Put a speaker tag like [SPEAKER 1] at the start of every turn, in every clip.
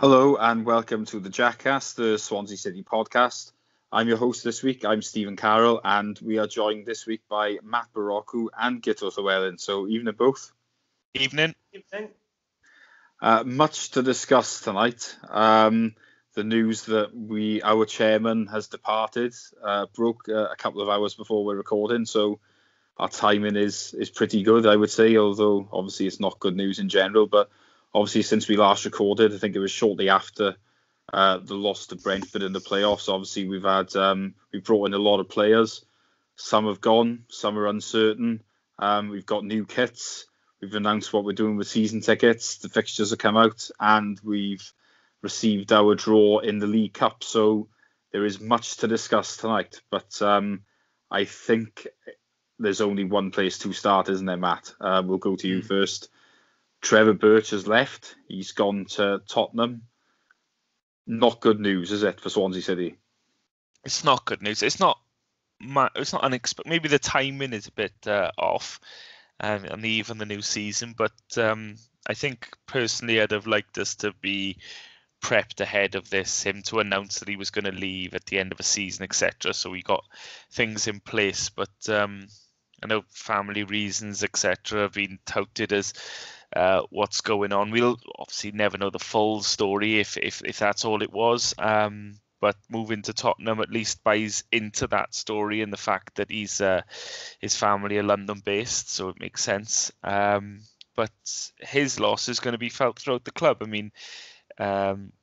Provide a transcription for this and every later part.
[SPEAKER 1] Hello and welcome to the JackCast, the Swansea City podcast. I'm your host this week. I'm Stephen Carroll, and we are joined this week by Matt Barocco and Guto Llewellyn. So evening both.
[SPEAKER 2] Evening.
[SPEAKER 1] Much to discuss tonight. The news that our chairman has departed broke a couple of hours before we're recording, so our timing is pretty good, I would say, although obviously it's not good news in general. But obviously since we last recorded, I think it was shortly after the loss to Brentford in the playoffs. Obviously we've brought in a lot of players. Some have gone, some are uncertain. We've got new kits. We've announced what we're doing with season tickets. The fixtures have come out, and we've received our draw in the League Cup. So there is much to discuss tonight. But I think there's only one place to start, isn't there, Matt? We'll go to you first. Trevor Birch has left. He's gone to Tottenham. Not good news, is it, for Swansea City?
[SPEAKER 2] It's not good news. It's not unexpected. Maybe the timing is a bit off on the eve of the new season, but I think personally I'd have liked us to be prepped ahead of this, him to announce that he was going to leave at the end of a season, etc. So we got things in place, but I know family reasons, etc. have been touted as what's going on. We'll obviously never know the full story if that's all it was. But moving to Tottenham at least buys into that story and the fact that his family are London based, so it makes sense. But his loss is going to be felt throughout the club. I mean,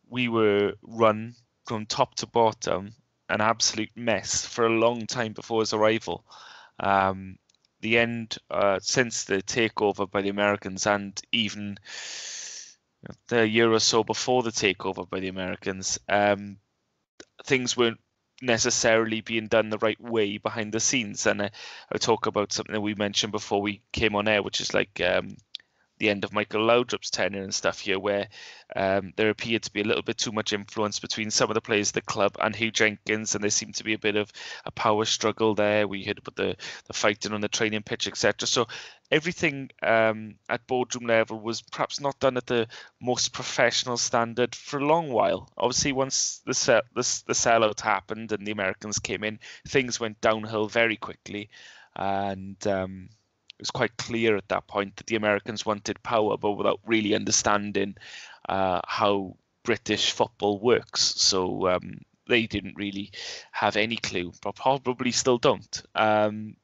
[SPEAKER 2] we were run from top to bottom an absolute mess for a long time before his arrival. The end, since the takeover by the Americans, and even the year or so before the takeover by the Americans, things weren't necessarily being done the right way behind the scenes. And I talk about something that we mentioned before we came on air, which is like the end of Michael Laudrup's tenure and stuff here, where there appeared to be a little bit too much influence between some of the players of the club and Hugh Jenkins, and there seemed to be a bit of a power struggle there. We heard about the fighting on the training pitch, etc. So everything at boardroom level was perhaps not done at the most professional standard for a long while. Obviously, once the sellout happened and the Americans came in, things went downhill very quickly, and it was quite clear at that point that the Americans wanted power, but without really understanding how British football works. So they didn't really have any clue, but probably still don't.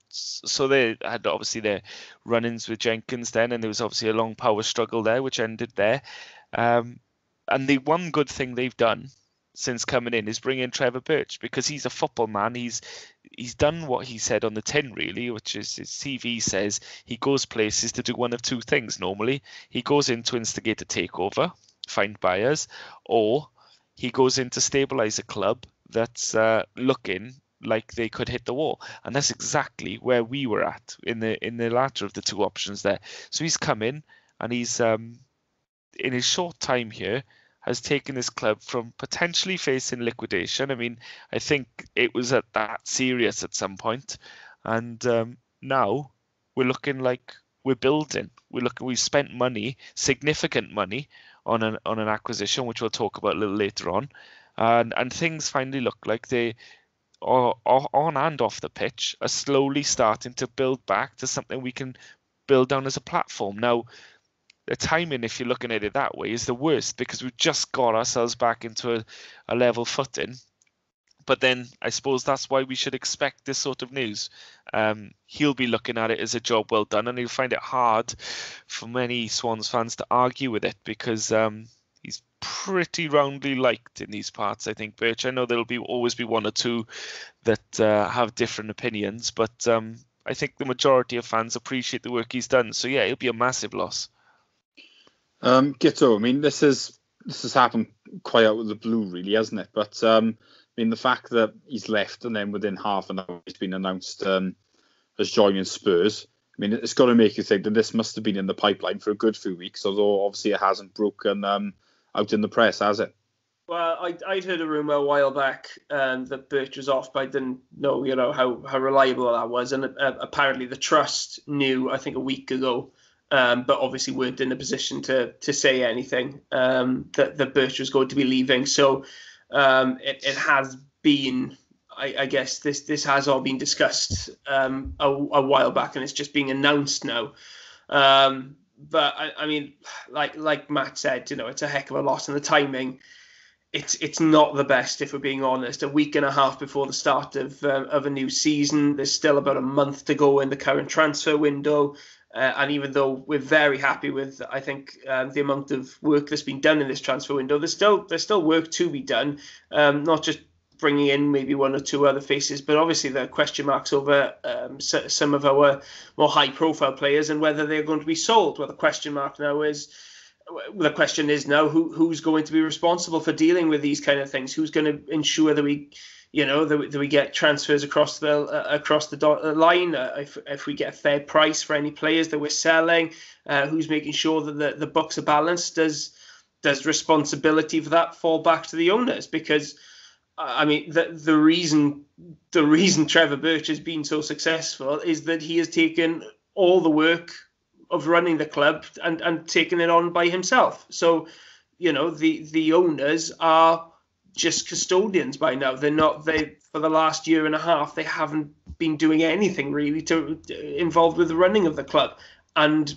[SPEAKER 2] So they had obviously their run-ins with Jenkins then, and there was obviously a long power struggle there, which ended there. And the one good thing they've done since coming in is bring in Trevor Birch, because he's a football man. He's done what he said on the tin, really, which is his CV says he goes places to do one of two things normally. He goes in to instigate a takeover, find buyers, or he goes in to stabilise a club that's looking like they could hit the wall. And that's exactly where we were at in the latter of the two options there. So he's come in, and he's in his short time here has taken this club from potentially facing liquidation. I mean, I think it was at that serious at some point, and now we're looking like we're building. We've spent money, significant money, on an acquisition, which we'll talk about a little later on, and things finally look like they are on and off the pitch are slowly starting to build back to something we can build on as a platform. Now, the timing, if you're looking at it that way, is the worst, because we've just got ourselves back into a level footing. But then I suppose that's why we should expect this sort of news. He'll be looking at it as a job well done, and he'll find it hard for many Swans fans to argue with it, because he's pretty roundly liked in these parts, I think, Birch. I know there'll always be one or two that have different opinions, but I think the majority of fans appreciate the work he's done. So yeah, it'll be a massive loss.
[SPEAKER 1] Guto, I mean, this has happened quite out of the blue, really, hasn't it? But I mean, the fact that he's left and then within half an hour he's been announced as joining Spurs, I mean, it's got to make you think that this must have been in the pipeline for a good few weeks, although obviously it hasn't broken out in the press, has it?
[SPEAKER 3] Well, I'd heard a rumour a while back that Birch was off, but I didn't know, how reliable that was. And apparently the Trust knew, I think, a week ago but obviously weren't in a position to say anything that Birch was going to be leaving. So it has been, I guess this has all been discussed a while back, and it's just being announced now. But I mean, like Matt said, it's a heck of a loss, and the timing, it's not the best, if we're being honest. A week and a half before the start of a new season, there's still about a month to go in the current transfer window. And even though we're very happy with, I think, the amount of work that's been done in this transfer window, there's still work to be done. Not just bringing in maybe one or two other faces, but obviously there are question marks over some of our more high-profile players and whether they're going to be sold. Well, the question is now who's going to be responsible for dealing with these kind of things? Who's going to ensure that we get transfers across the line? If we get a fair price for any players that we're selling, who's making sure that the books are balanced? Does responsibility for that fall back to the owners? Because I mean, the reason Trevor Birch has been so successful is that he has taken all the work of running the club and taken it on by himself. So, the owners are just custodians by now. For the last year and a half, they haven't been doing anything really involved with the running of the club. And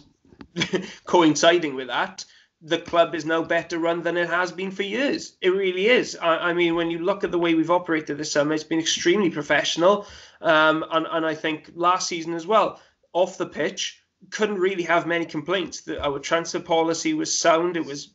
[SPEAKER 3] coinciding with that, the club is now better run than it has been for years. It really is. I mean, when you look at the way we've operated this summer, it's been extremely professional. And I think last season as well, off the pitch, couldn't really have many complaints. Our transfer policy was sound. It was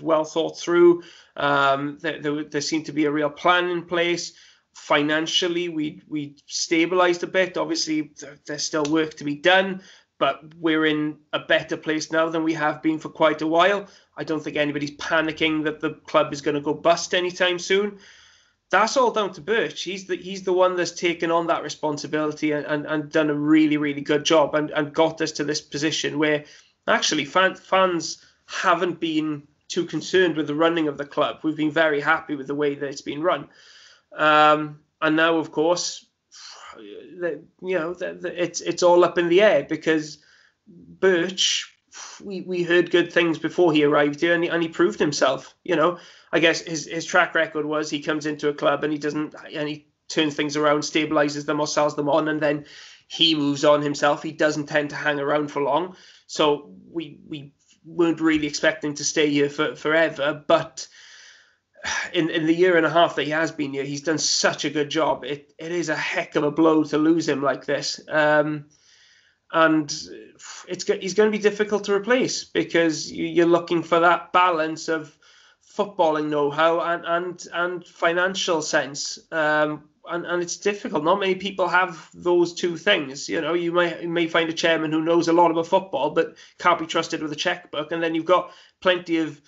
[SPEAKER 3] well thought through. There seemed to be a real plan in place. Financially, we stabilised a bit. Obviously, there's still work to be done, but we're in a better place now than we have been for quite a while. I don't think anybody's panicking that the club is going to go bust anytime soon. That's all down to Birch. He's the one that's taken on that responsibility and done a really, really good job and got us to this position where actually fans haven't been too concerned with the running of the club. We've been very happy with the way that it's been run. And now, of course, it's all up in the air because Birch, we heard good things before he arrived here, and he proved himself. I guess his track record was he comes into a club and he turns things around, stabilizes them or sells them on, and then he moves on himself. He doesn't tend to hang around for long, so we weren't really expecting to stay here forever. But in the year and a half that he has been here, he's done such a good job. It is a heck of a blow to lose him like this. And he's going to be difficult to replace because you're looking for that balance of footballing know-how and financial sense. And it's difficult. Not many people have those two things. You may find a chairman who knows a lot about football but can't be trusted with a checkbook, and then you've got plenty of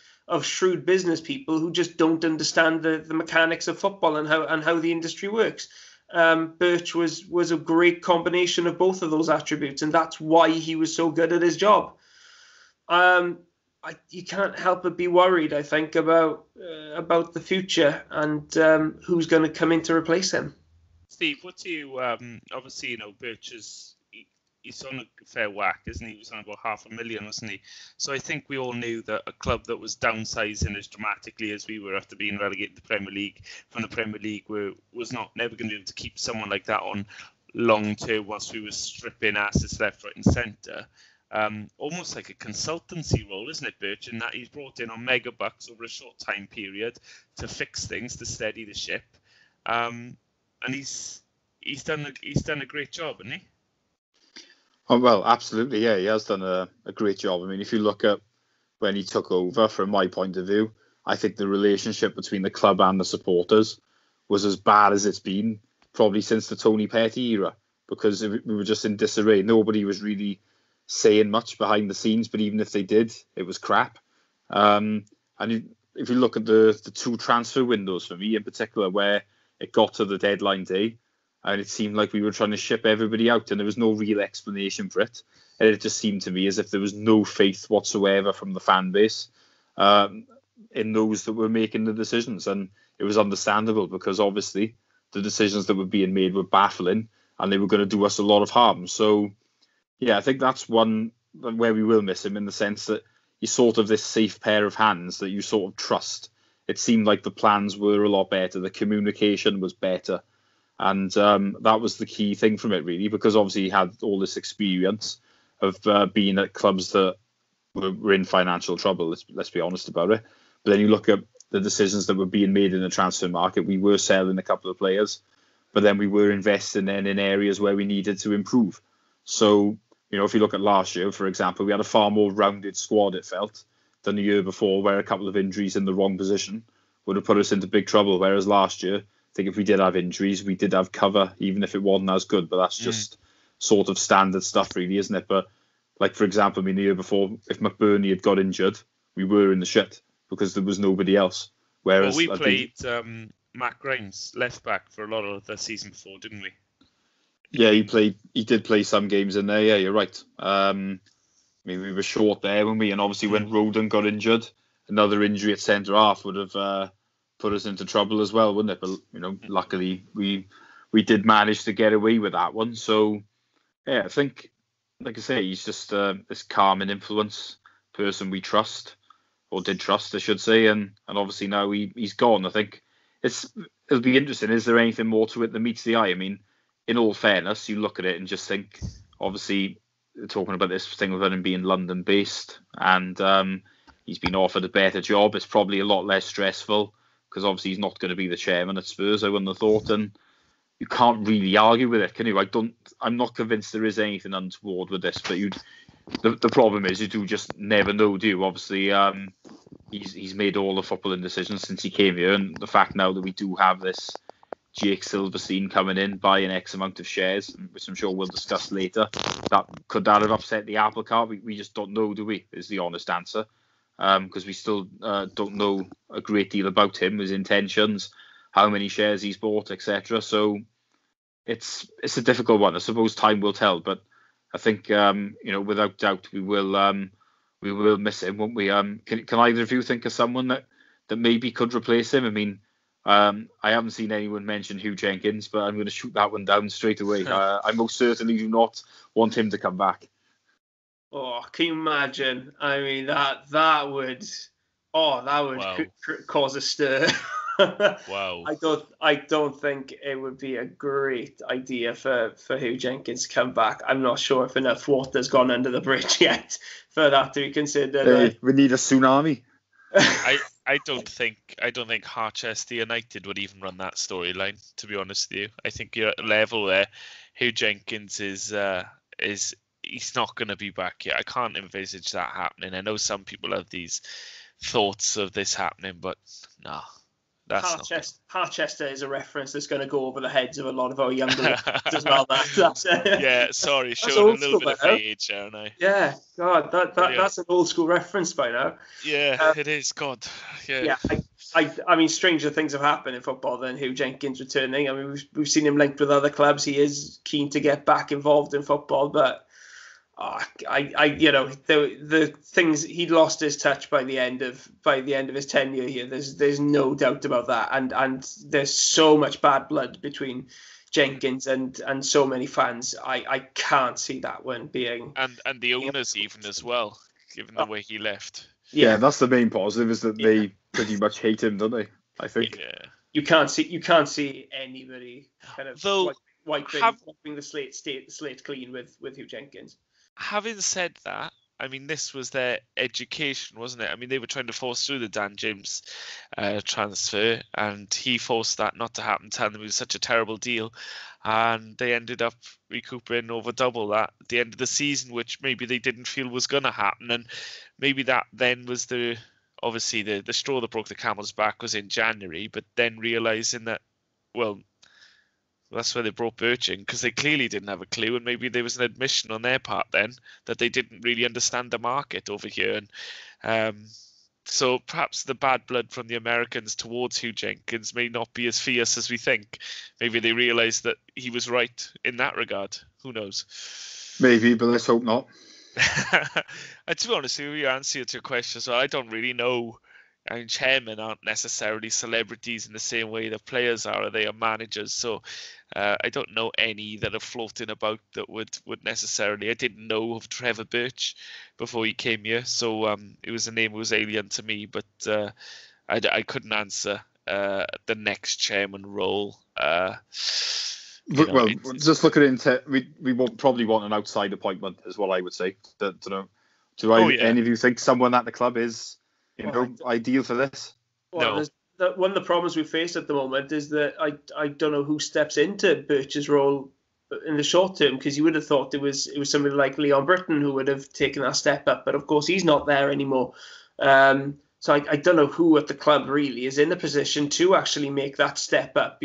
[SPEAKER 3] shrewd business people who just don't understand the mechanics of football and how the industry works. Birch was a great combination of both of those attributes, and that's why he was so good at his job. You can't help but be worried, I think, about the future and who's going to come in to replace him.
[SPEAKER 2] Steve, what do you obviously Birch he's on a fair whack, isn't he? He was on about $500,000, wasn't he? So I think we all knew that a club that was downsizing as dramatically as we were after being relegated to the Premier League was never going to be able to keep someone like that on long term whilst we were stripping assets left, right and centre. Almost like a consultancy role, isn't it, Birch? In that he's brought in on mega bucks over a short time period to fix things, to steady the ship, and he's done a great job, hasn't he?
[SPEAKER 1] Oh, well, absolutely, yeah, he has done a great job. I mean, if you look at when he took over, from my point of view, I think the relationship between the club and the supporters was as bad as it's been probably since the Tony Petty era, because we were just in disarray. Nobody was really saying much behind the scenes, but even if they did, it was crap. And if you look at the two transfer windows for me in particular, where it got to the deadline day, and it seemed like we were trying to ship everybody out, and there was no real explanation for it. And it just seemed to me as if there was no faith whatsoever from the fan base in those that were making the decisions. And it was understandable, because obviously the decisions that were being made were baffling and they were going to do us a lot of harm. So, yeah, I think that's one where we will miss him, in the sense that he's sort of this safe pair of hands that you sort of trust. It seemed like the plans were a lot better, the communication was better, and that was the key thing from it, really, because obviously he had all this experience of being at clubs that were in financial trouble. Let's be honest about it. But then you look at the decisions that were being made in the transfer market. We were selling a couple of players, but then we were investing in areas where we needed to improve. So, if you look at last year, for example, we had a far more rounded squad, it felt, than the year before, where a couple of injuries in the wrong position would have put us into big trouble. Whereas last year, I think if we did have injuries, we did have cover, even if it wasn't as good. But that's just sort of standard stuff, really, isn't it? But, like, for example, the year before, if McBurney had got injured, we were in the shit because there was nobody else. Whereas
[SPEAKER 2] we played Matt Grimes left back for a lot of the season before, didn't we?
[SPEAKER 1] Yeah, he did play some games in there. Yeah, you're right. We were short there, weren't we? And obviously when Roden got injured, another injury at centre half would have put us into trouble as well, wouldn't it? But luckily we did manage to get away with that one. So yeah, I think, like I say, he's just this calming influence, person we trust, or did trust, I should say, and obviously now he's gone. I think it'll be interesting. Is there anything more to it that meets the eye? I mean, in all fairness, you look at it and just think, obviously, talking about this thing about him being London-based, and he's been offered a better job. It's probably a lot less stressful because obviously he's not going to be the chairman at Spurs, I wouldn't have thought, and you can't really argue with it, can you? I'm not convinced there is anything untoward with this, but the problem is you do just never know, do you? Obviously, he's made all the footballing decisions since he came here, and the fact now that we do have this Jake Silverstein coming in, buying X amount of shares, which I'm sure we'll discuss later, could that have upset the apple cart? We just don't know, do we? Is the honest answer, because we still don't know a great deal about him, his intentions, how many shares he's bought, etc. So it's a difficult one. I suppose time will tell, but I think without doubt we will miss him, won't we? Can either of you think of someone that maybe could replace him? I mean, I haven't seen anyone mention Hugh Jenkins, but I'm going to shoot that one down straight away. I most certainly do not want him to come back.
[SPEAKER 3] Oh, can you imagine? I mean, that would cause a stir.
[SPEAKER 2] Wow.
[SPEAKER 3] I don't think it would be a great idea for Hugh Jenkins to come back. I'm not sure if enough water's gone under the bridge yet for that to be considered.
[SPEAKER 1] We need a tsunami.
[SPEAKER 2] I don't think Harchester United would even run that storyline, to be honest with you. I think you're at a level where Hugh Jenkins is he's not going to be back yet. I can't envisage that happening. I know some people have these thoughts of this happening, but no.
[SPEAKER 3] Harchester is a reference that's going to go over the heads of a lot of our younger as well.
[SPEAKER 2] Yeah, sorry, showing a little bit of age, aren't I?
[SPEAKER 3] Yeah, God, that's an old school reference by now.
[SPEAKER 2] Yeah, it is. God, yeah.
[SPEAKER 3] I mean, stranger things have happened in football than Hugh Jenkins returning. I mean, we've seen him linked with other clubs. He is keen to get back involved in football, but the things, he'd lost his touch by the end of his tenure here. There's no doubt about that, and there's so much bad blood between Jenkins and so many fans. I can't see that one being,
[SPEAKER 2] and the owners even as well, given the way he left.
[SPEAKER 1] Yeah, that's the main positive, is that they pretty much hate him, don't they? I think.
[SPEAKER 2] Yeah.
[SPEAKER 3] You can't see anybody kind of wiping the slate clean with Hugh Jenkins.
[SPEAKER 2] Having said that, I mean, this was their education, wasn't it? I mean, they were trying to force through the Dan James transfer, and he forced that not to happen, telling them it was such a terrible deal, and they ended up recouping over double that at the end of the season, which maybe they didn't feel was going to happen, and maybe that then was the straw that broke the camel's back was in January, but then realising that, well, that's where they brought Birch in, because they clearly didn't have a clue, and maybe there was an admission on their part then that they didn't really understand the market over here. And so perhaps the bad blood from the Americans towards Hugh Jenkins may not be as fierce as we think. Maybe they realised that he was right in that regard. Who knows?
[SPEAKER 1] Maybe, but let's hope not.
[SPEAKER 2] To be honest with you, your answer to your question, so I don't really know. I mean, chairmen aren't necessarily celebrities in the same way that players are. They are managers. So I don't know any that are floating about that would necessarily. I didn't know of Trevor Birch before he came here, so it was a name that was alien to me. But I couldn't answer the next chairman role.
[SPEAKER 1] Just looking into we probably want an outside appointment, is what I would say. Any of you think someone at the club is ideal for this?
[SPEAKER 3] Well, no. One of the problems we face at the moment is that I don't know who steps into Birch's role in the short term, because you would have thought it was somebody like Leon Britton who would have taken that step up, but of course he's not there anymore. So I don't know who at the club really is in a position to actually make that step up.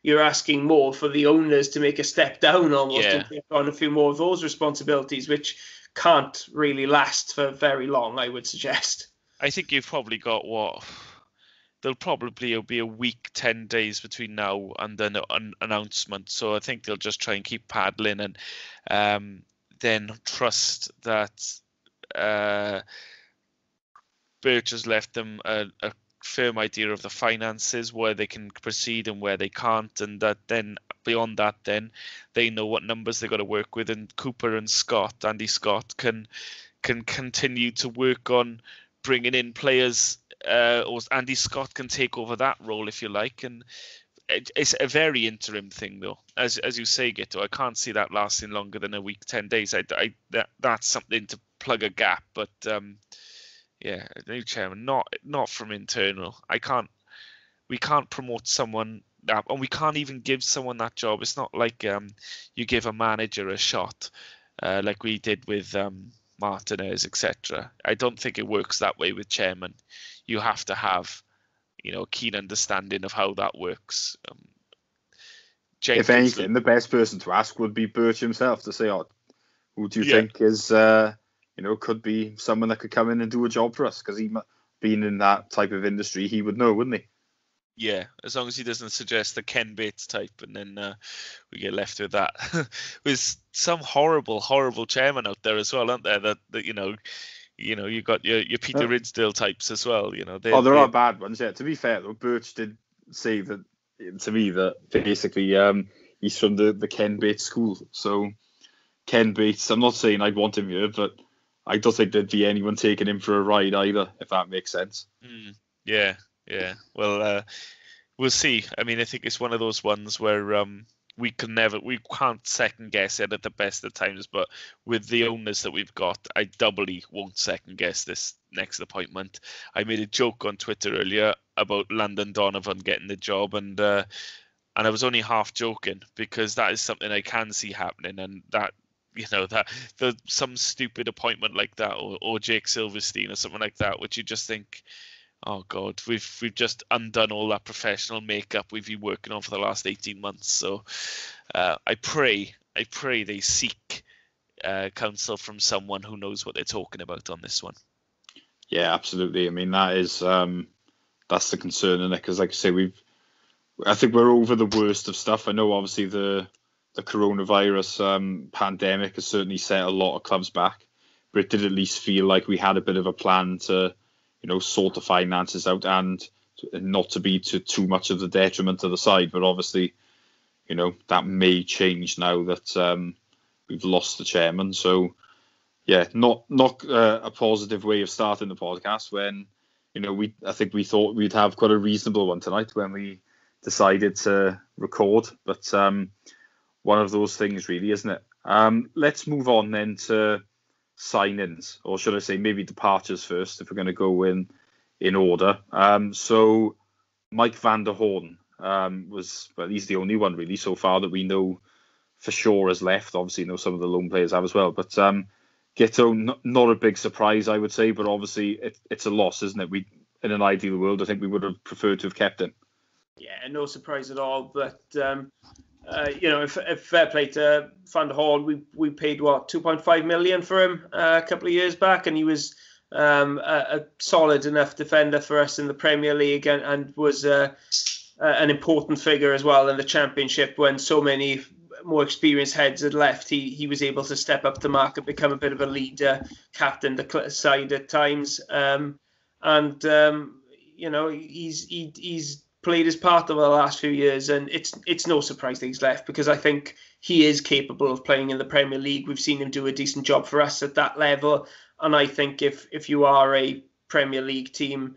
[SPEAKER 3] You're asking more for the owners to make a step down almost and take on a few more of those responsibilities, which can't really last for very long, I would suggest.
[SPEAKER 2] I think you've probably got there'll probably be a week, 10 days between now and then an announcement. So I think they'll just try and keep paddling and then trust that Birch has left them a firm idea of the finances, where they can proceed and where they can't, and that then beyond that, then they know what numbers they've got to work with, and Cooper and Andy Scott can continue to work on bringing in players, or Andy Scott can take over that role if you like, and it's a very interim thing though, as you say, Guto. I can't see that lasting longer than a week, 10 days. That's something to plug a gap, but yeah, a new chairman, not from internal. We can't promote someone that, and we can't even give someone that job. It's not like you give a manager a shot, like we did with Martinez, etc. I don't think it works that way with chairman. You have to have, a keen understanding of how that works.
[SPEAKER 1] If anything, the best person to ask would be Birch himself to say, who do you think is, could be someone that could come in and do a job for us? Because he, being in that type of industry, he would know, wouldn't he?
[SPEAKER 2] Yeah, as long as he doesn't suggest the Ken Bates type, and then we get left with that. There's some horrible chairman out there as well, aren't there? That you got your Peter Ridsdale types as well.
[SPEAKER 1] There are bad ones. Yeah. To be fair though, Birch did say that to me that basically he's from the Ken Bates school. So Ken Bates, I'm not saying I'd want him here, but I don't think there'd be anyone taking him for a ride either, if that makes sense.
[SPEAKER 2] Yeah. Well, we'll see. I mean, I think it's one of those ones where we can't second guess it at the best of times, but with the owners that we've got, I doubly won't second guess this next appointment. I made a joke on Twitter earlier about Landon Donovan getting the job, and I was only half joking, because that is something I can see happening, and that some stupid appointment like that, or Jake Silverstein or something like that, which you just think, oh God, we've just undone all that professional makeup we've been working on for the last 18 months. So I pray they seek counsel from someone who knows what they're talking about on this one.
[SPEAKER 1] Yeah, absolutely. I mean, that's the concern, isn't it? Because like I say, I think we're over the worst of stuff. I know obviously the coronavirus pandemic has certainly set a lot of clubs back, but it did at least feel like we had a bit of a plan to sort the finances out and not to be to too much of the detriment of the side. But obviously, that may change now that we've lost the chairman. So, yeah, not a positive way of starting the podcast when, I think we thought we'd have quite a reasonable one tonight when we decided to record. But one of those things really, isn't it? Let's move on then to sign-ins, or should I say maybe departures first, if we're going to go in order. So Mike van der Hoorn he's the only one really so far that we know for sure has left. Obviously, some of the lone players have as well. But Guto, not a big surprise, I would say, but obviously it's a loss, isn't it? We, in an ideal world, I think we would have preferred to have kept him.
[SPEAKER 3] Yeah, no surprise at all. But if fair play to Van der Hoorn, we paid 2.5 million for him a couple of years back, and he was a solid enough defender for us in the Premier League, and was an important figure as well in the Championship when so many more experienced heads had left. He was able to step up the mark and become a bit of a leader, captain the side at times, he's played his part over the last few years, and it's no surprise that he's left, because I think he is capable of playing in the Premier League. We've seen him do a decent job for us at that level, and I think if you are a Premier League team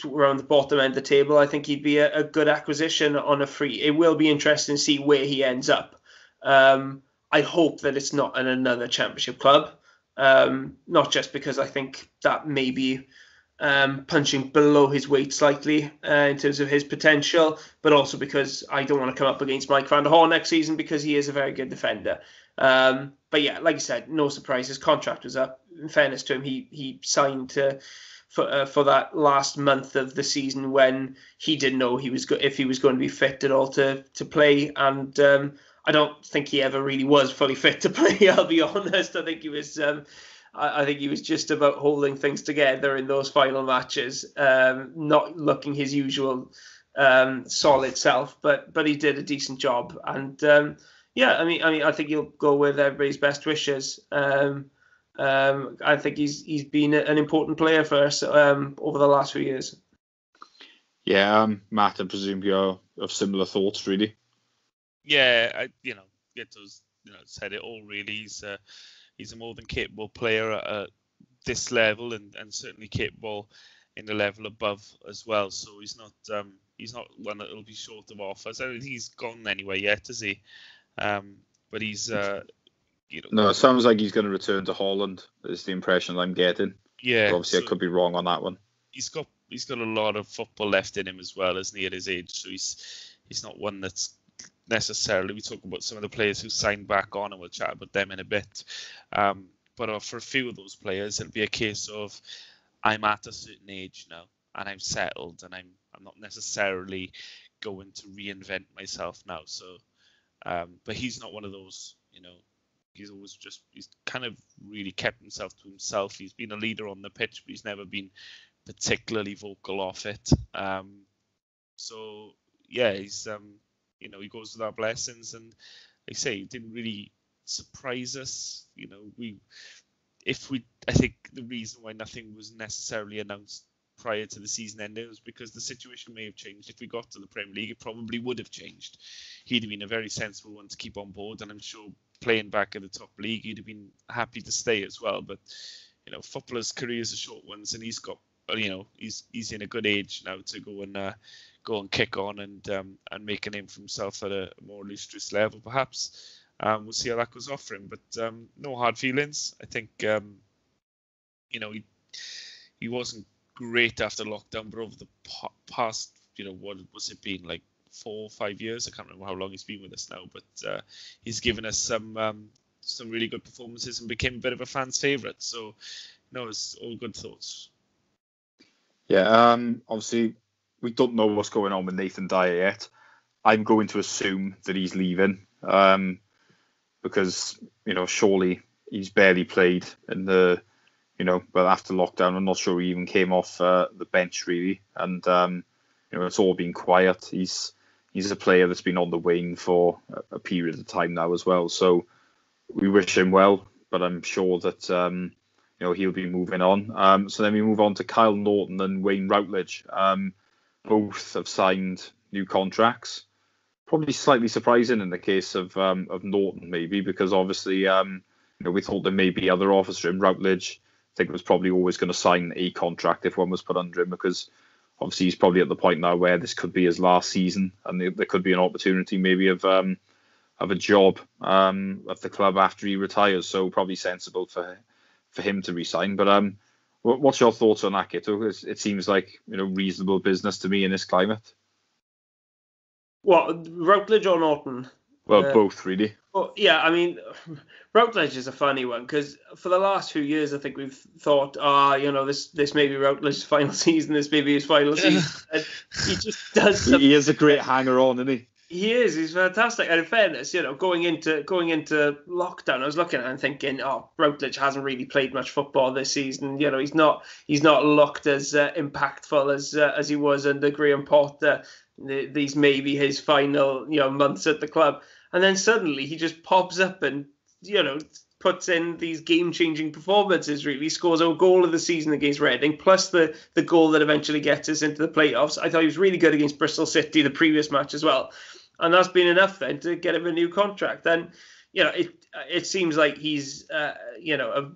[SPEAKER 3] around the bottom end of the table, I think he'd be a good acquisition on a free. It will be interesting to see where he ends up. I hope that it's not in another Championship club, not just because I think that may be punching below his weight slightly in terms of his potential, but also because I don't want to come up against Mike van der Horn next season, because he is a very good defender. But yeah, like I said, no surprise. His contract was up. In fairness to him, he signed for that last month of the season when he didn't know if he was going to be fit at all to play, and I don't think he ever really was fully fit to play. I'll be honest. I think he was. I think he was just about holding things together in those final matches, not looking his usual solid self, but he did a decent job, and I mean, I think he'll go with everybody's best wishes. I think he's been an important player for us over the last few years.
[SPEAKER 1] Yeah, Matt, I presume you're of similar thoughts, really.
[SPEAKER 2] Yeah, Guto's said it all. Really, he's a more than capable player at this level, and certainly capable in the level above as well. So he's not one that'll be short of offers. I don't think he's gone anywhere yet, is he? But he's.
[SPEAKER 1] No, it sounds like he's going to return to Holland, is the impression I'm getting.
[SPEAKER 2] Yeah.
[SPEAKER 1] But obviously, I could be wrong on that one.
[SPEAKER 2] He's got a lot of football left in him as well, isn't he, at his age? So he's not one that's necessarily. We talk about some of the players who signed back on, and we'll chat about them in a bit. But for a few of those players, it'll be a case of I'm at a certain age now, and I'm settled, and I'm not necessarily going to reinvent myself now. So, but he's not one of those, he's kind of really kept himself to himself. He's been a leader on the pitch, but he's never been particularly vocal off it. So yeah, he's he goes with our blessings, and like I say, it didn't really surprise us. I think the reason why nothing was necessarily announced prior to the season ending was because the situation may have changed. If we got to the Premier League, it probably would have changed. He'd have been a very sensible one to keep on board, and I'm sure playing back in the top league, he'd have been happy to stay as well. But footballers' careers are short ones, and he's got he's in a good age now to go and kick on and make a name for himself at a more illustrious level, perhaps. We'll see how that goes off for him, but no hard feelings. I think he wasn't great after lockdown, but over the past what was it been, like 4 or 5 years? I can't remember how long he's been with us now, but he's given us some really good performances and became a bit of a fan's favourite. So it's all good thoughts.
[SPEAKER 1] Yeah, obviously we don't know what's going on with Nathan Dyer yet. I'm going to assume that he's leaving, because surely he's barely played in the but after lockdown, I'm not sure he even came off the bench really, and it's all been quiet. He's a player that's been on the wane for a period of time now as well. So we wish him well, but I'm sure that he'll be moving on. So then we move on to Kyle Norton and Wayne Routledge. Both have signed new contracts. Probably slightly surprising in the case of Norton, maybe, because obviously we thought there may be other offers for him. Routledge, I think, was probably always going to sign a contract if one was put under him, because obviously he's probably at the point now where this could be his last season, and there could be an opportunity maybe of a job at the club after he retires. So probably sensible for him to resign. But what's your thoughts on that, Guto? It seems like reasonable business to me in this climate.
[SPEAKER 3] What, Routledge or Norton?
[SPEAKER 1] Well, both really.
[SPEAKER 3] Well, yeah, I mean, Routledge is a funny one, because for the last few years, I think we've thought, this may be Routledge's final season, this may be his final season. And he just does.
[SPEAKER 1] He is a great hanger-on, isn't he?
[SPEAKER 3] He is. He's fantastic. And in fairness, going into lockdown, I was looking at it and thinking, Routledge hasn't really played much football this season. He's not looked as impactful as he was under Graham Potter. These may be his final months at the club. And then suddenly he just pops up and puts in these game-changing performances. Really, he scores a goal of the season against Reading, plus the goal that eventually gets us into the playoffs. I thought he was really good against Bristol City, the previous match as well, and that's been enough then to get him a new contract. And it seems like he's a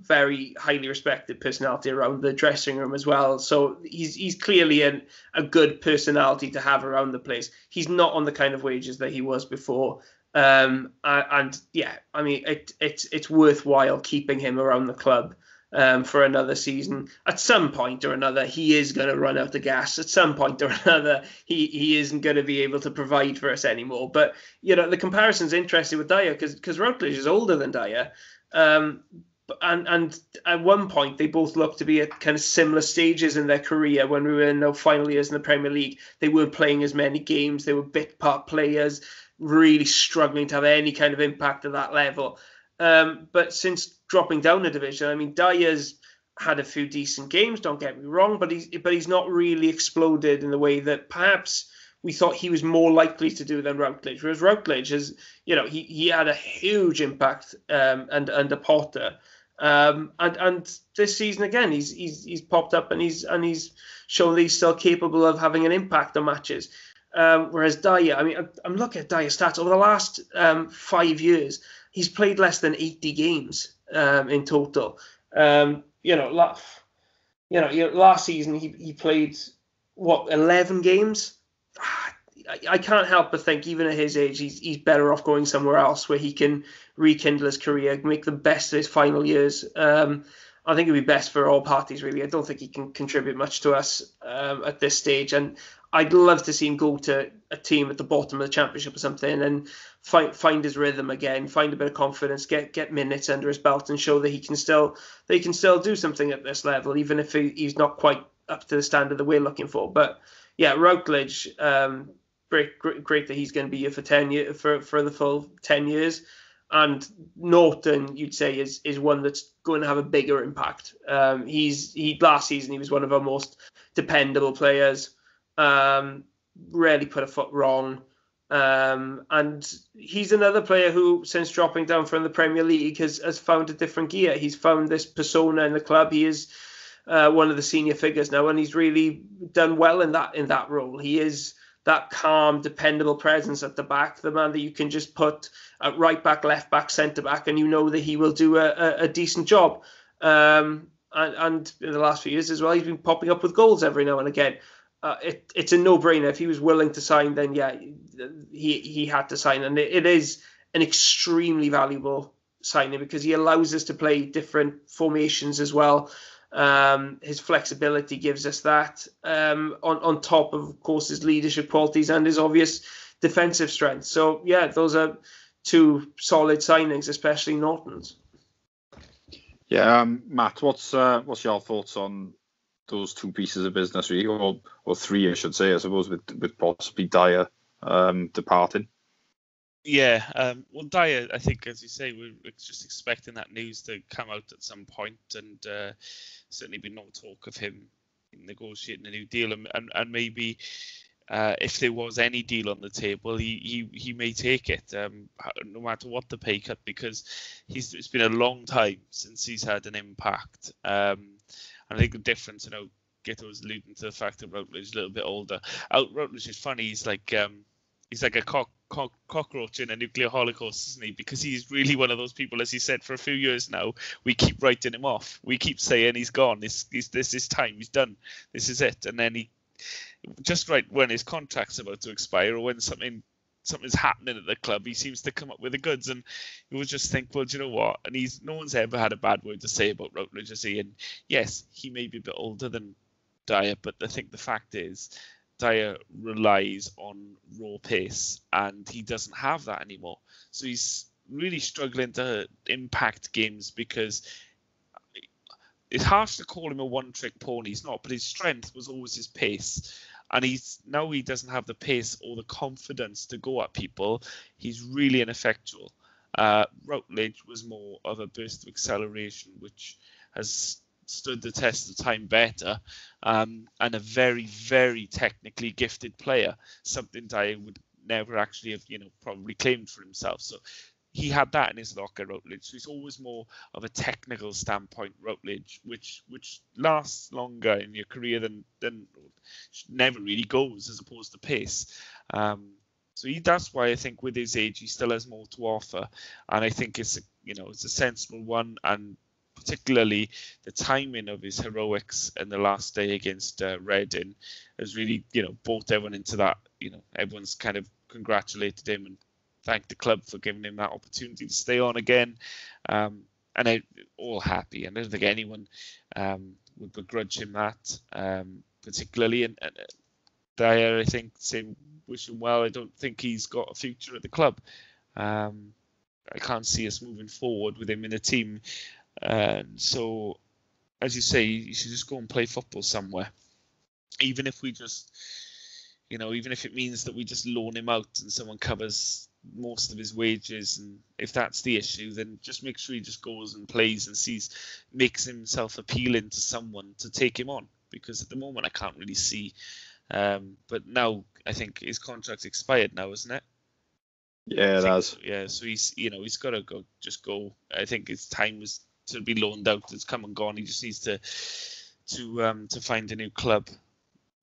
[SPEAKER 3] very highly respected personality around the dressing room as well. So he's clearly a good personality to have around the place. He's not on the kind of wages that he was before. It's worthwhile keeping him around the club for another season. At some point or another, he is going to run out of gas. At some point or another, he isn't going to be able to provide for us anymore. But the comparison's interesting with Dyer because Routledge is older than Dyer, and at one point they both looked to be at kind of similar stages in their career. When we were in the final years in the Premier League, they weren't playing as many games. They were bit part players, really struggling to have any kind of impact at that level. But since dropping down a division, I mean, Dyer's had a few decent games, don't get me wrong, but he's not really exploded in the way that perhaps we thought he was more likely to do than Routledge. Whereas Routledge has, he had a huge impact under Potter. And this season again, he's popped up and he's shown that he's still capable of having an impact on matches. Whereas Dyer, I mean, I'm looking at Dyer's stats over the last 5 years. He's played less than 80 games in total. Last season he played 11 games. I can't help but think, even at his age, he's better off going somewhere else where he can rekindle his career, make the best of his final years. I think it'd be best for all parties, really. I don't think he can contribute much to us at this stage, and I'd love to see him go to a team at the bottom of the championship or something and find his rhythm again, find a bit of confidence, get minutes under his belt, and show that he can still do something at this level, even if he's not quite up to the standard that we're looking for. But yeah, Routledge, great that he's going to be here for 10 years, for the full 10 years. And Norton, you'd say, is one that's going to have a bigger impact. Last season he was one of our most dependable players. Rarely put a foot wrong. And he's another player who, since dropping down from the Premier League, has found a different gear. He's found this persona in the club. He is one of the senior figures now, and he's really done well in that role. He is that calm, dependable presence at the back, the man that you can just put at right back, left back, centre back, and you know that he will do a decent job. And in the last few years as well, he's been popping up with goals every now and again. It's a no-brainer. If he was willing to sign, then yeah, he had to sign, and it is an extremely valuable signing because he allows us to play different formations as well. His flexibility gives us that, on top of course, his leadership qualities and his obvious defensive strength. So yeah, those are two solid signings, especially Norton's.
[SPEAKER 1] Yeah, Matt, what's your thoughts on those two pieces of business, really, or three, I should say, I suppose, with possibly Dyer departing?
[SPEAKER 2] Yeah, well, Dyer, I think, as you say, we're just expecting that news to come out at some point, and certainly been no talk of him negotiating a new deal, and maybe if there was any deal on the table, he may take it, no matter what the pay cut, because it's been a long time since he's had an impact. I think the difference, Guto was alluding to the fact that Routledge is a little bit older. Routledge is funny. He's like a cockroach in a nuclear holocaust, isn't he? Because he's really one of those people, as he said, for a few years now, we keep writing him off. We keep saying he's gone. This is time. He's done. This is it. And then he, just right when his contract's about to expire, or when something's happening at the club, he seems to come up with the goods, and you would just think, well, do you know what? And no one's ever had a bad word to say about Routledge, is he? And yes, he may be a bit older than Dyer, but I think the fact is Dyer relies on raw pace, and he doesn't have that anymore. So he's really struggling to impact games, because it's harsh to call him a one-trick pony. He's not, but his strength was always his pace. And he doesn't have the pace or the confidence to go at people. He's really ineffectual. Routledge was more of a burst of acceleration, which has stood the test of time better, and a very, very technically gifted player, something Dyer would never actually have, probably claimed for himself. So he had that in his locker, Routledge. So he's always more of a technical standpoint, Routledge, which lasts longer in your career than never really goes, as opposed to pace. So that's why I think with his age he still has more to offer, and I think it's a sensible one, and particularly the timing of his heroics in the last day against Reading has really brought everyone into that. Everyone's kind of congratulated him and thanked the club for giving him that opportunity to stay on again, and they're all happy. And I don't think anyone would begrudge him that, particularly. And Dyer, I think, wish him well. I don't think he's got a future at the club. I can't see us moving forward with him in the team. So, as you say, you should just go and play football somewhere. Even if we just, even if it means that we just loan him out and someone covers most of his wages, and if that's the issue, then just make sure he just goes and plays and makes himself appealing to someone to take him on. Because at the moment I can't really see. But now I think his contract's expired now, isn't it?
[SPEAKER 1] Yeah, it has.
[SPEAKER 2] Yeah, so he's got to go. I think his time was to be loaned out. It's come and gone. He just needs to find a new club.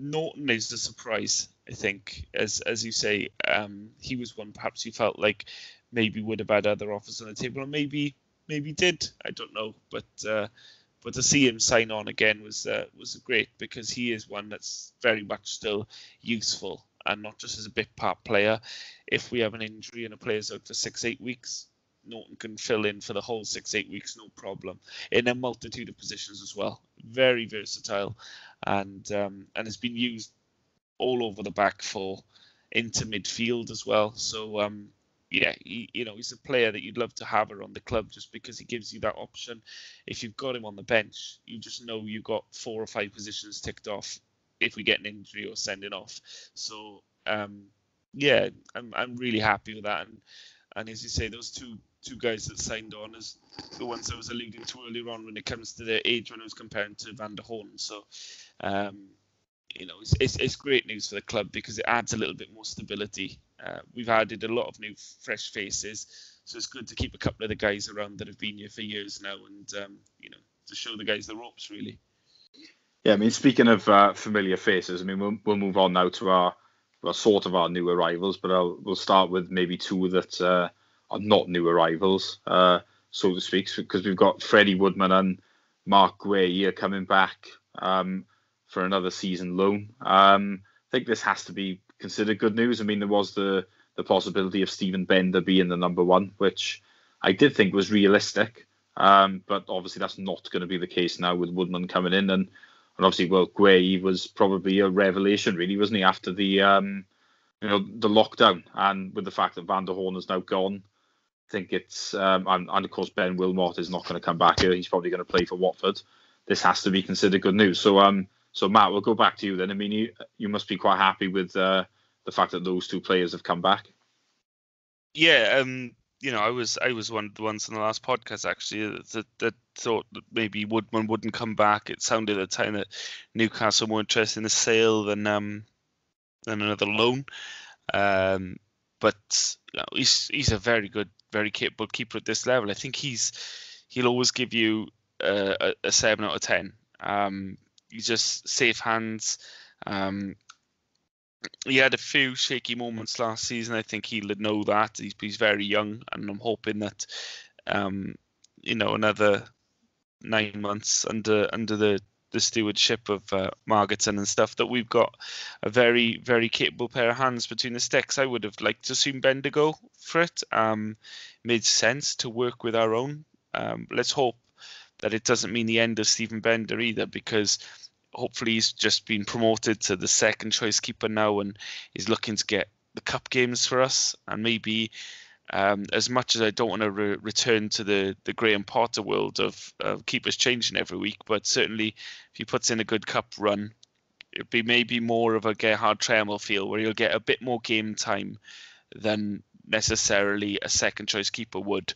[SPEAKER 2] Norton is a surprise, I think, as you say. He was one perhaps you felt like maybe would have had other offers on the table, and maybe did. I don't know, but to see him sign on again was great, because he is one that's very much still useful, and not just as a bit part player. If we have an injury and a player's out for 6-8 weeks, Norton can fill in for the whole 6-8 weeks, no problem, in a multitude of positions as well. Very versatile, and has been used all over the back four into midfield as well. So he's a player that you'd love to have around the club, just because he gives you that option. If you've got him on the bench, you just know you've got 4 or 5 positions ticked off if we get an injury or sending off. So I'm really happy with that. And as you say, those two guys that signed on as the ones I was alluding to earlier on when it comes to their age, when I was comparing to Van der Horn. So it's great news for the club, because it adds a little bit more stability. We've added a lot of new fresh faces, so it's good to keep a couple of the guys around that have been here for years now, and to show the guys the ropes, really.
[SPEAKER 1] Yeah, I mean, speaking of familiar faces, I mean, we'll move on now to our new arrivals, but we'll start with maybe 2 that are not new arrivals, so to speak, because we've got Freddie Woodman and Mark Guay here coming back for another season loan. I think this has to be considered good news. I mean, there was the possibility of Stephen Bender being the number 1, which I did think was realistic, but obviously that's not going to be the case now with Woodman coming in, and obviously, Guay was probably a revelation, really, wasn't he, after the the lockdown, and with the fact that Van der Horn is now gone. I think it's and of course Ben Wilmot is not going to come back here. He's probably going to play for Watford. This has to be considered good news. So Matt, we'll go back to you then. I mean, you must be quite happy with the fact that those 2 players have come back.
[SPEAKER 4] Yeah, I was one of the ones in the last podcast actually that thought that maybe Woodman wouldn't come back. It sounded at the time that Newcastle were more interested in a sale than another loan. But he's a very good, very capable keeper at this level. I think he'll always give you a 7 out of 10. He's just safe hands. He had a few shaky moments last season. I think he'll know that. He's very young, and I'm hoping that another 9 months under the stewardship of Margetson and stuff, that we've got a very, very capable pair of hands between the sticks. I would have liked to see Bender go for it. Made sense to work with our own. Let's hope that it doesn't mean the end of Stephen Bender either, because hopefully he's just been promoted to the second choice keeper now, and he's looking to get the cup games for us. And maybe as much as I don't want to return to the Graham Potter world of keepers changing every week, but certainly if he puts in a good cup run, it'd be maybe more of a Gerhard Tremmel feel, where he'll get a bit more game time than necessarily a second choice keeper would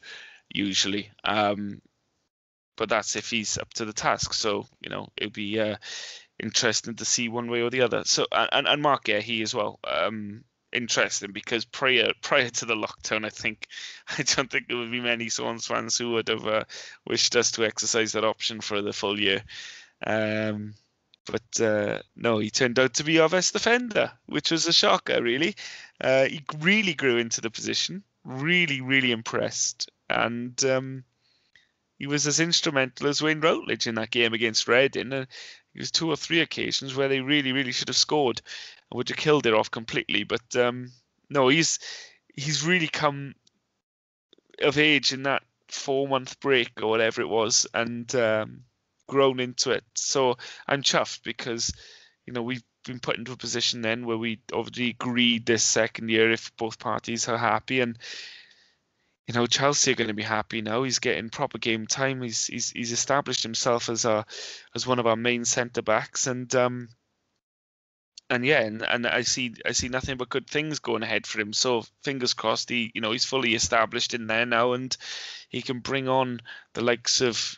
[SPEAKER 4] usually. But that's if he's up to the task. So, it'll be interesting to see one way or the other. So, and Mark Guehi as well. interesting because prior to the lockdown, I don't think there would be many Swans fans who would have wished us to exercise that option for the full year. But no, he turned out to be our best defender, which was a shocker, really. He really grew into the position, really, really impressed. And he was as instrumental as Wayne Routledge in that game against Reading. There was 2 or 3 occasions where they really, really should have scored and would have killed it off completely. But no, he's really come of age in that 4-month break or whatever it was, and grown into it. So I'm chuffed because, we've been put into a position then where we obviously agreed this second year if both parties are happy, and Chelsea are going to be happy now. He's getting proper game time. He's established himself as one of our main centre backs, and I see nothing but good things going ahead for him. So fingers crossed, he's fully established in there now, and he can bring on the likes of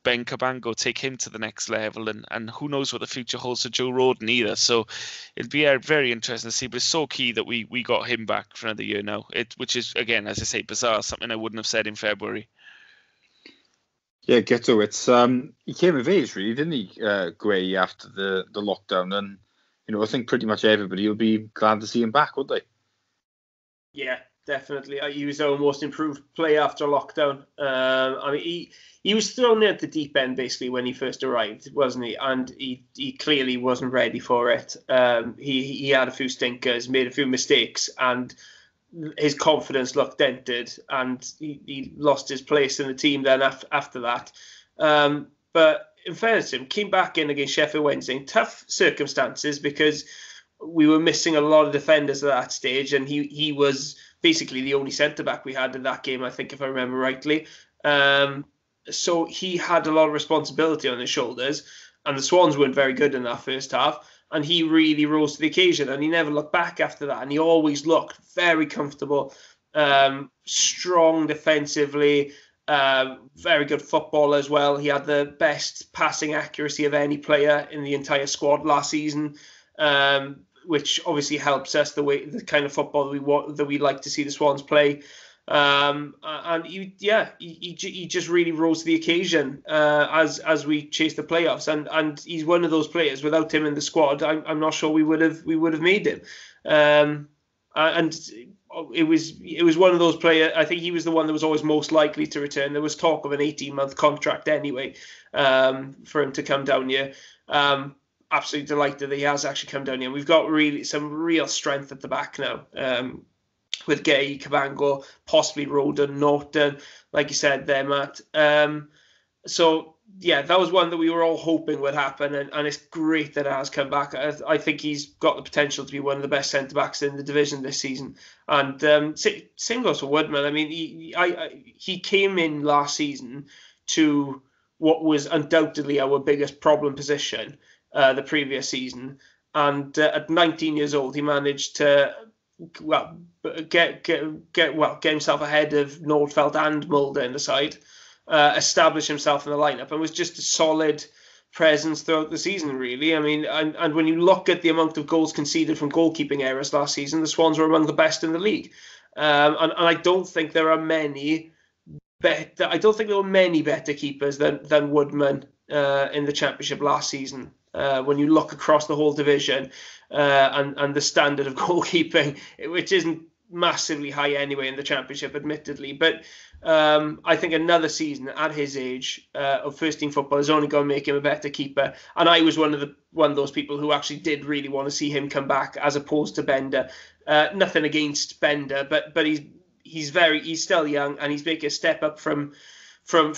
[SPEAKER 4] Ben Cabango, take him to the next level, and who knows what the future holds for Joe Roden either. So it'll be very interesting to see, but it's so key that we got him back for another year now, which is, again, as I say, bizarre, something I wouldn't have said in February.
[SPEAKER 1] Yeah, Guto, he came of age, really, didn't he, Gray, after the lockdown, and I think pretty much everybody will be glad to see him back, won't they?
[SPEAKER 3] Yeah, definitely. He was our most improved player after lockdown. He was thrown at the deep end basically when he first arrived, wasn't he? And he clearly wasn't ready for it. He had a few stinkers, made a few mistakes, and his confidence looked dented, and he lost his place in the team then after that. But in fairness to him, came back in against Sheffield Wednesday in tough circumstances because we were missing a lot of defenders at that stage, and he was basically the only centre-back we had in that game, I think, if I remember rightly. So he had a lot of responsibility on his shoulders, and the Swans weren't very good in that first half, and he really rose to the occasion, and he never looked back after that, and he always looked very comfortable, strong defensively, very good football as well. He had the best passing accuracy of any player in the entire squad last season, which obviously helps us the kind of football that we like to see the Swans play. And he just really rose to the occasion as we chased the playoffs, and he's one of those players. Without him in the squad, I'm not sure we would have made him. And it was one of those players. I think he was the one that was always most likely to return. There was talk of an 18-month contract anyway, for him to come down here. Absolutely delighted that he has actually come down here. We've got some real strength at the back now. With Gay, Cabango, possibly Roden, Norton, like you said there, Matt. So, yeah, that was one that we were all hoping would happen, and it's great that it has come back. I think he's got the potential to be one of the best centre-backs in the division this season. And same goes for Woodman. I mean, he came in last season to what was undoubtedly our biggest problem position the previous season. And at 19 years old, he managed to get himself ahead of Nordfeldt and Mulder in the side, establish himself in the lineup, and was just a solid presence throughout the season, really. I mean, and when you look at the amount of goals conceded from goalkeeping errors last season, the Swans were among the best in the league. And I don't think there are many better keepers than Woodman in the Championship last season. When you look across the whole division, and the standard of goalkeeping, which isn't massively high anyway in the Championship, admittedly. But I think another season at his age of first-team football is only going to make him a better keeper. And I was one of those people who actually did really want to see him come back as opposed to Bender. Nothing against Bender, but he's still young, and he's making a step up from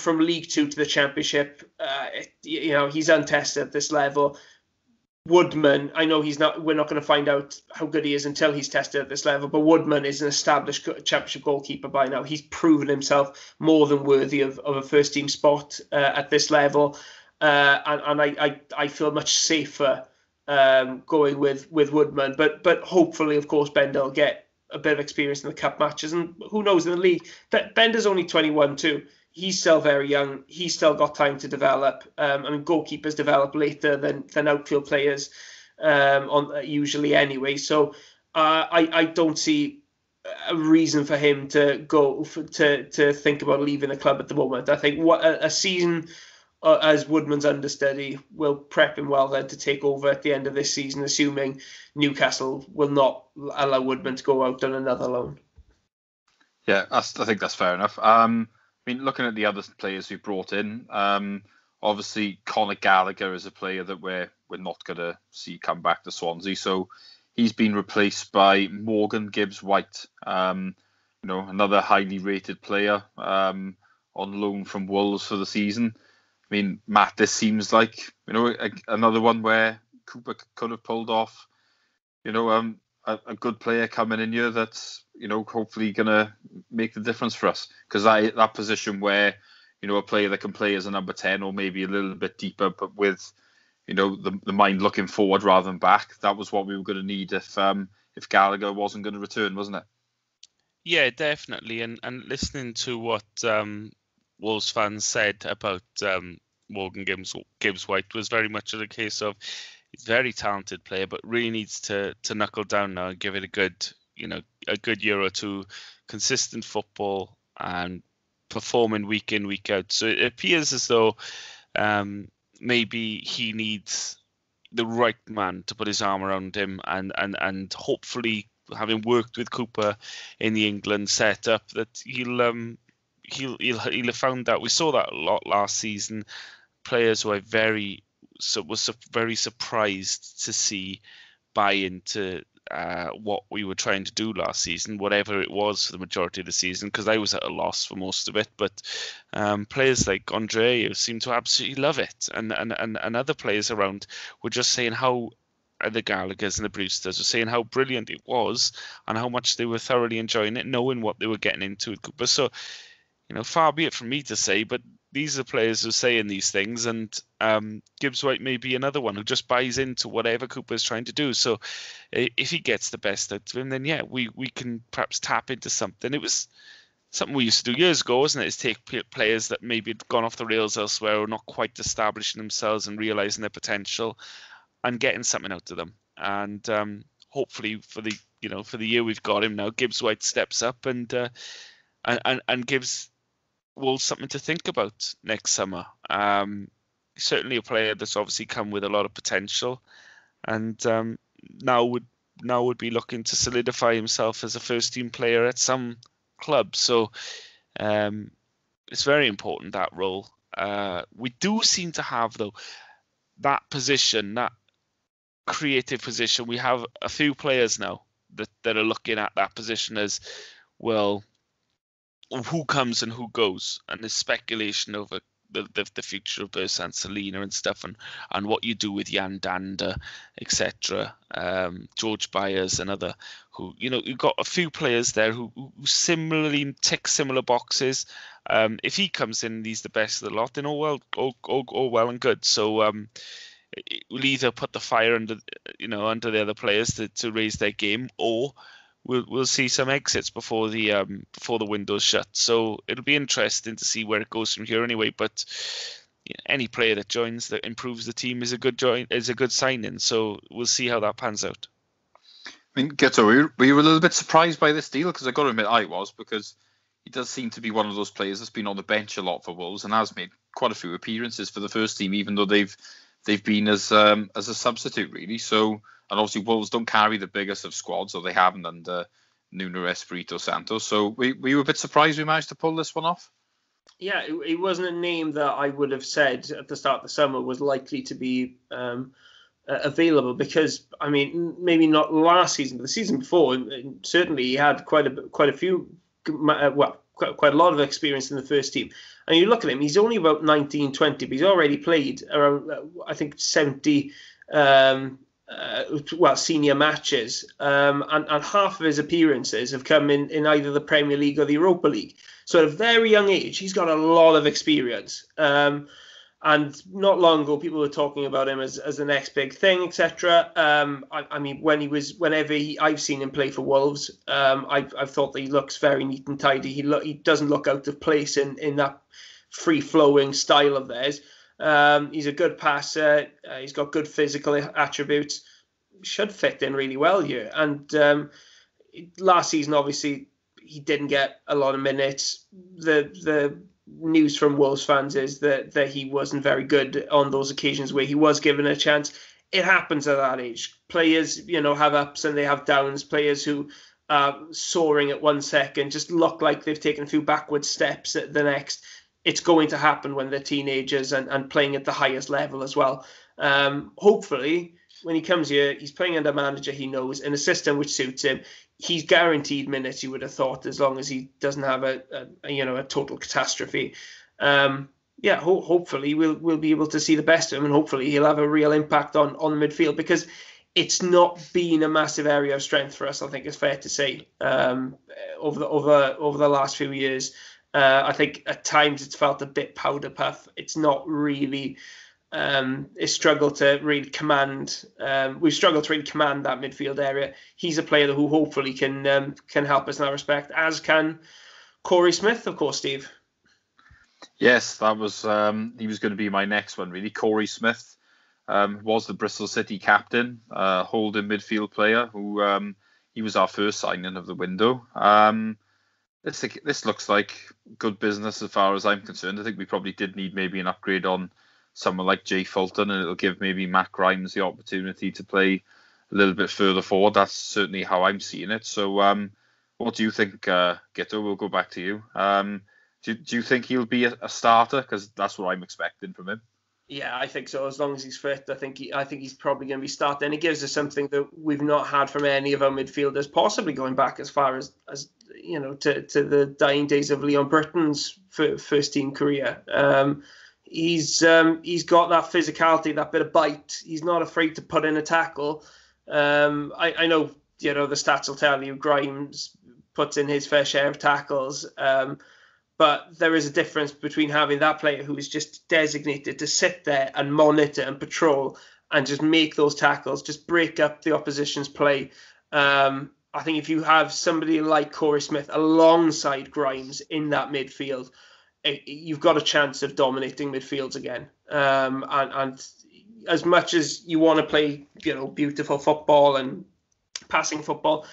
[SPEAKER 3] League Two to the Championship. He's untested at this level. Woodman, I know we're not going to find out how good he is until he's tested at this level, but Woodman is an established Championship goalkeeper by now. He's proven himself more than worthy of a first team spot at this level. And I feel much safer going with Woodman, but hopefully, of course, Bender will get a bit of experience in the cup matches, and who knows in the league. Bender's only 21 too. He's still very young. He's still got time to develop. Goalkeepers develop later than outfield players, usually anyway. So I don't see a reason for him to to think about leaving the club at the moment. I think what a season as Woodman's understudy will prep him well then to take over at the end of this season, assuming Newcastle will not allow Woodman to go out on another loan.
[SPEAKER 1] Yeah, I think that's fair enough. I mean, looking at the other players we brought in, obviously Conor Gallagher is a player that we're not going to see come back to Swansea. So he's been replaced by Morgan Gibbs-White, another highly rated player on loan from Wolves for the season. I mean, Matt, this seems like, another one where Cooper could have pulled off, a good player coming in here that's, hopefully going to make the difference for us. Because that position where, a player that can play as a number 10 or maybe a little bit deeper, but with, the mind looking forward rather than back, that was what we were going to need if Gallagher wasn't going to return, wasn't it? Yeah,
[SPEAKER 4] definitely. And listening to what Wolves fans said about Morgan Gibbs-White was very much a case of he's a very talented player, but really needs to knuckle down now and give it a good year or two, consistent football and performing week in, week out. So it appears as though maybe he needs the right man to put his arm around him and hopefully, having worked with Cooper in the England setup, that he'll have found that. We saw that a lot last season. Players who was very surprised to see buy into what we were trying to do last season, whatever it was for the majority of the season, because I was at a loss for most of it. But players like Andre seem to absolutely love it, and other players around were just saying how the Gallaghers and the Brewsters were saying how brilliant it was and how much they were thoroughly enjoying it, knowing what they were getting into with Cooper. So, far be it from me to say, but these are players who are saying these things, and Gibbs-White may be another one who just buys into whatever Cooper's trying to do. So if he gets the best out of him, then yeah, we can perhaps tap into something. It was something we used to do years ago, wasn't it? Is take players that maybe had gone off the rails elsewhere or not quite establishing themselves and realising their potential and getting something out of them. And hopefully for the year we've got him now, Gibbs-White steps up and gives Wolves something to think about next summer. Certainly a player that's obviously come with a lot of potential, and now would be looking to solidify himself as a first team player at some club. So it's very important, that role. We do seem to have, though, that position, that creative position. We have a few players now that are looking at that position as, well, who comes and who goes, and there's speculation over the future of Birch and Selina and stuff, and what you do with Jan Danda, etc. George Byers and other, who you've got a few players there who similarly tick similar boxes. If he comes in and he's the best of the lot, then all well and good. So we'll either put the fire under the other players to raise their game, or we'll see some exits before the window's shut. So it'll be interesting to see where it goes from here anyway. But any player that joins that improves the team is a good signing. So we'll see how that pans out.
[SPEAKER 1] I mean, Guto, were you a little bit surprised by this deal? Because I got to admit I was, because he does seem to be one of those players that's been on the bench a lot for Wolves and has made quite a few appearances for the first team, even though they've been as a substitute, really. So. And obviously, Wolves don't carry the biggest of squads, or they haven't under Nuno Espirito Santo. So we were a bit surprised we managed to pull this one off.
[SPEAKER 3] Yeah, it wasn't a name that I would have said at the start of the summer was likely to be available, because, I mean, maybe not last season, but the season before, and certainly he had quite a lot of experience in the first team. And you look at him, he's only about 19, 20, but he's already played around, I think, 70 senior matches, and half of his appearances have come in either the Premier League or the Europa League. So at a very young age, he's got a lot of experience. And not long ago, people were talking about him as the next big thing, etc. I mean, whenever I've seen him play for Wolves, I've thought that he looks very neat and tidy. He doesn't look out of place in that free-flowing style of theirs. He's a good passer. He's got good physical attributes. should fit in really well here. And last season, obviously, he didn't get a lot of minutes. The news from Wolves fans is that he wasn't very good on those occasions where he was given a chance. It happens at that age. Players, have ups and they have downs. Players who are soaring at 1 second just look like they've taken a few backward steps at the next. It's going to happen when they're teenagers and playing at the highest level as well. Hopefully, when he comes here, he's playing under a manager he knows in a system which suits him. He's guaranteed minutes, you would have thought, as long as he doesn't have a total catastrophe. Hopefully we'll be able to see the best of him, and hopefully he'll have a real impact on the midfield, because it's not been a massive area of strength for us, I think it's fair to say, over the last few years. I think at times it's felt a bit powder puff. It's not really. It's struggled to really command. We've struggled to really command that midfield area. He's a player who hopefully can help us in that respect, as can Corey Smith, of course, Steve.
[SPEAKER 1] Yes, that was he was going to be my next one, really. Corey Smith was the Bristol City captain, holding midfield player who he was our first signing of the window. This looks like good business as far as I'm concerned. I think we probably did need maybe an upgrade on someone like Jay Fulton, and it'll give maybe Matt Grimes the opportunity to play a little bit further forward. That's certainly how I'm seeing it. So what do you think, Guto? We'll go back to you. Do you think he'll be a starter? Because that's what I'm expecting from him.
[SPEAKER 3] Yeah, I think so. As long as he's fit, I think he's probably going to be starting. And it gives us something that we've not had from any of our midfielders, possibly going back as far as to the dying days of Leon Britton's first team career. He's got that physicality, that bit of bite. He's not afraid to put in a tackle. I know the stats will tell you Grimes puts in his fair share of tackles. But there is a difference between having that player who is just designated to sit there and monitor and patrol and just make those tackles, just break up the opposition's play. I think if you have somebody like Corey Smith alongside Grimes in that midfield, you've got a chance of dominating midfields again. And as much as you want to play, beautiful football and passing football,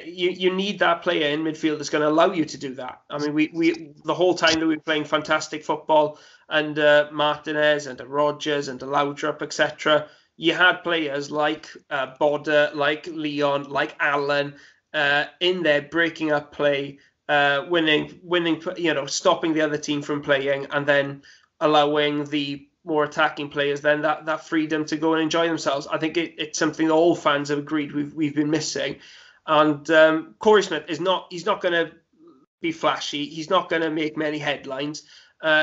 [SPEAKER 3] you need that player in midfield that's going to allow you to do that. I mean, we the whole time that we were playing fantastic football, and Martinez and Rodgers and Laudrup, etc., you had players like Bodder, like Leon, like Allen in there breaking up play, winning, stopping the other team from playing, and then allowing the more attacking players then that freedom to go and enjoy themselves. I think it's something that all fans have agreed we've been missing. And Corey Smith he's not going to be flashy. He's not going to make many headlines.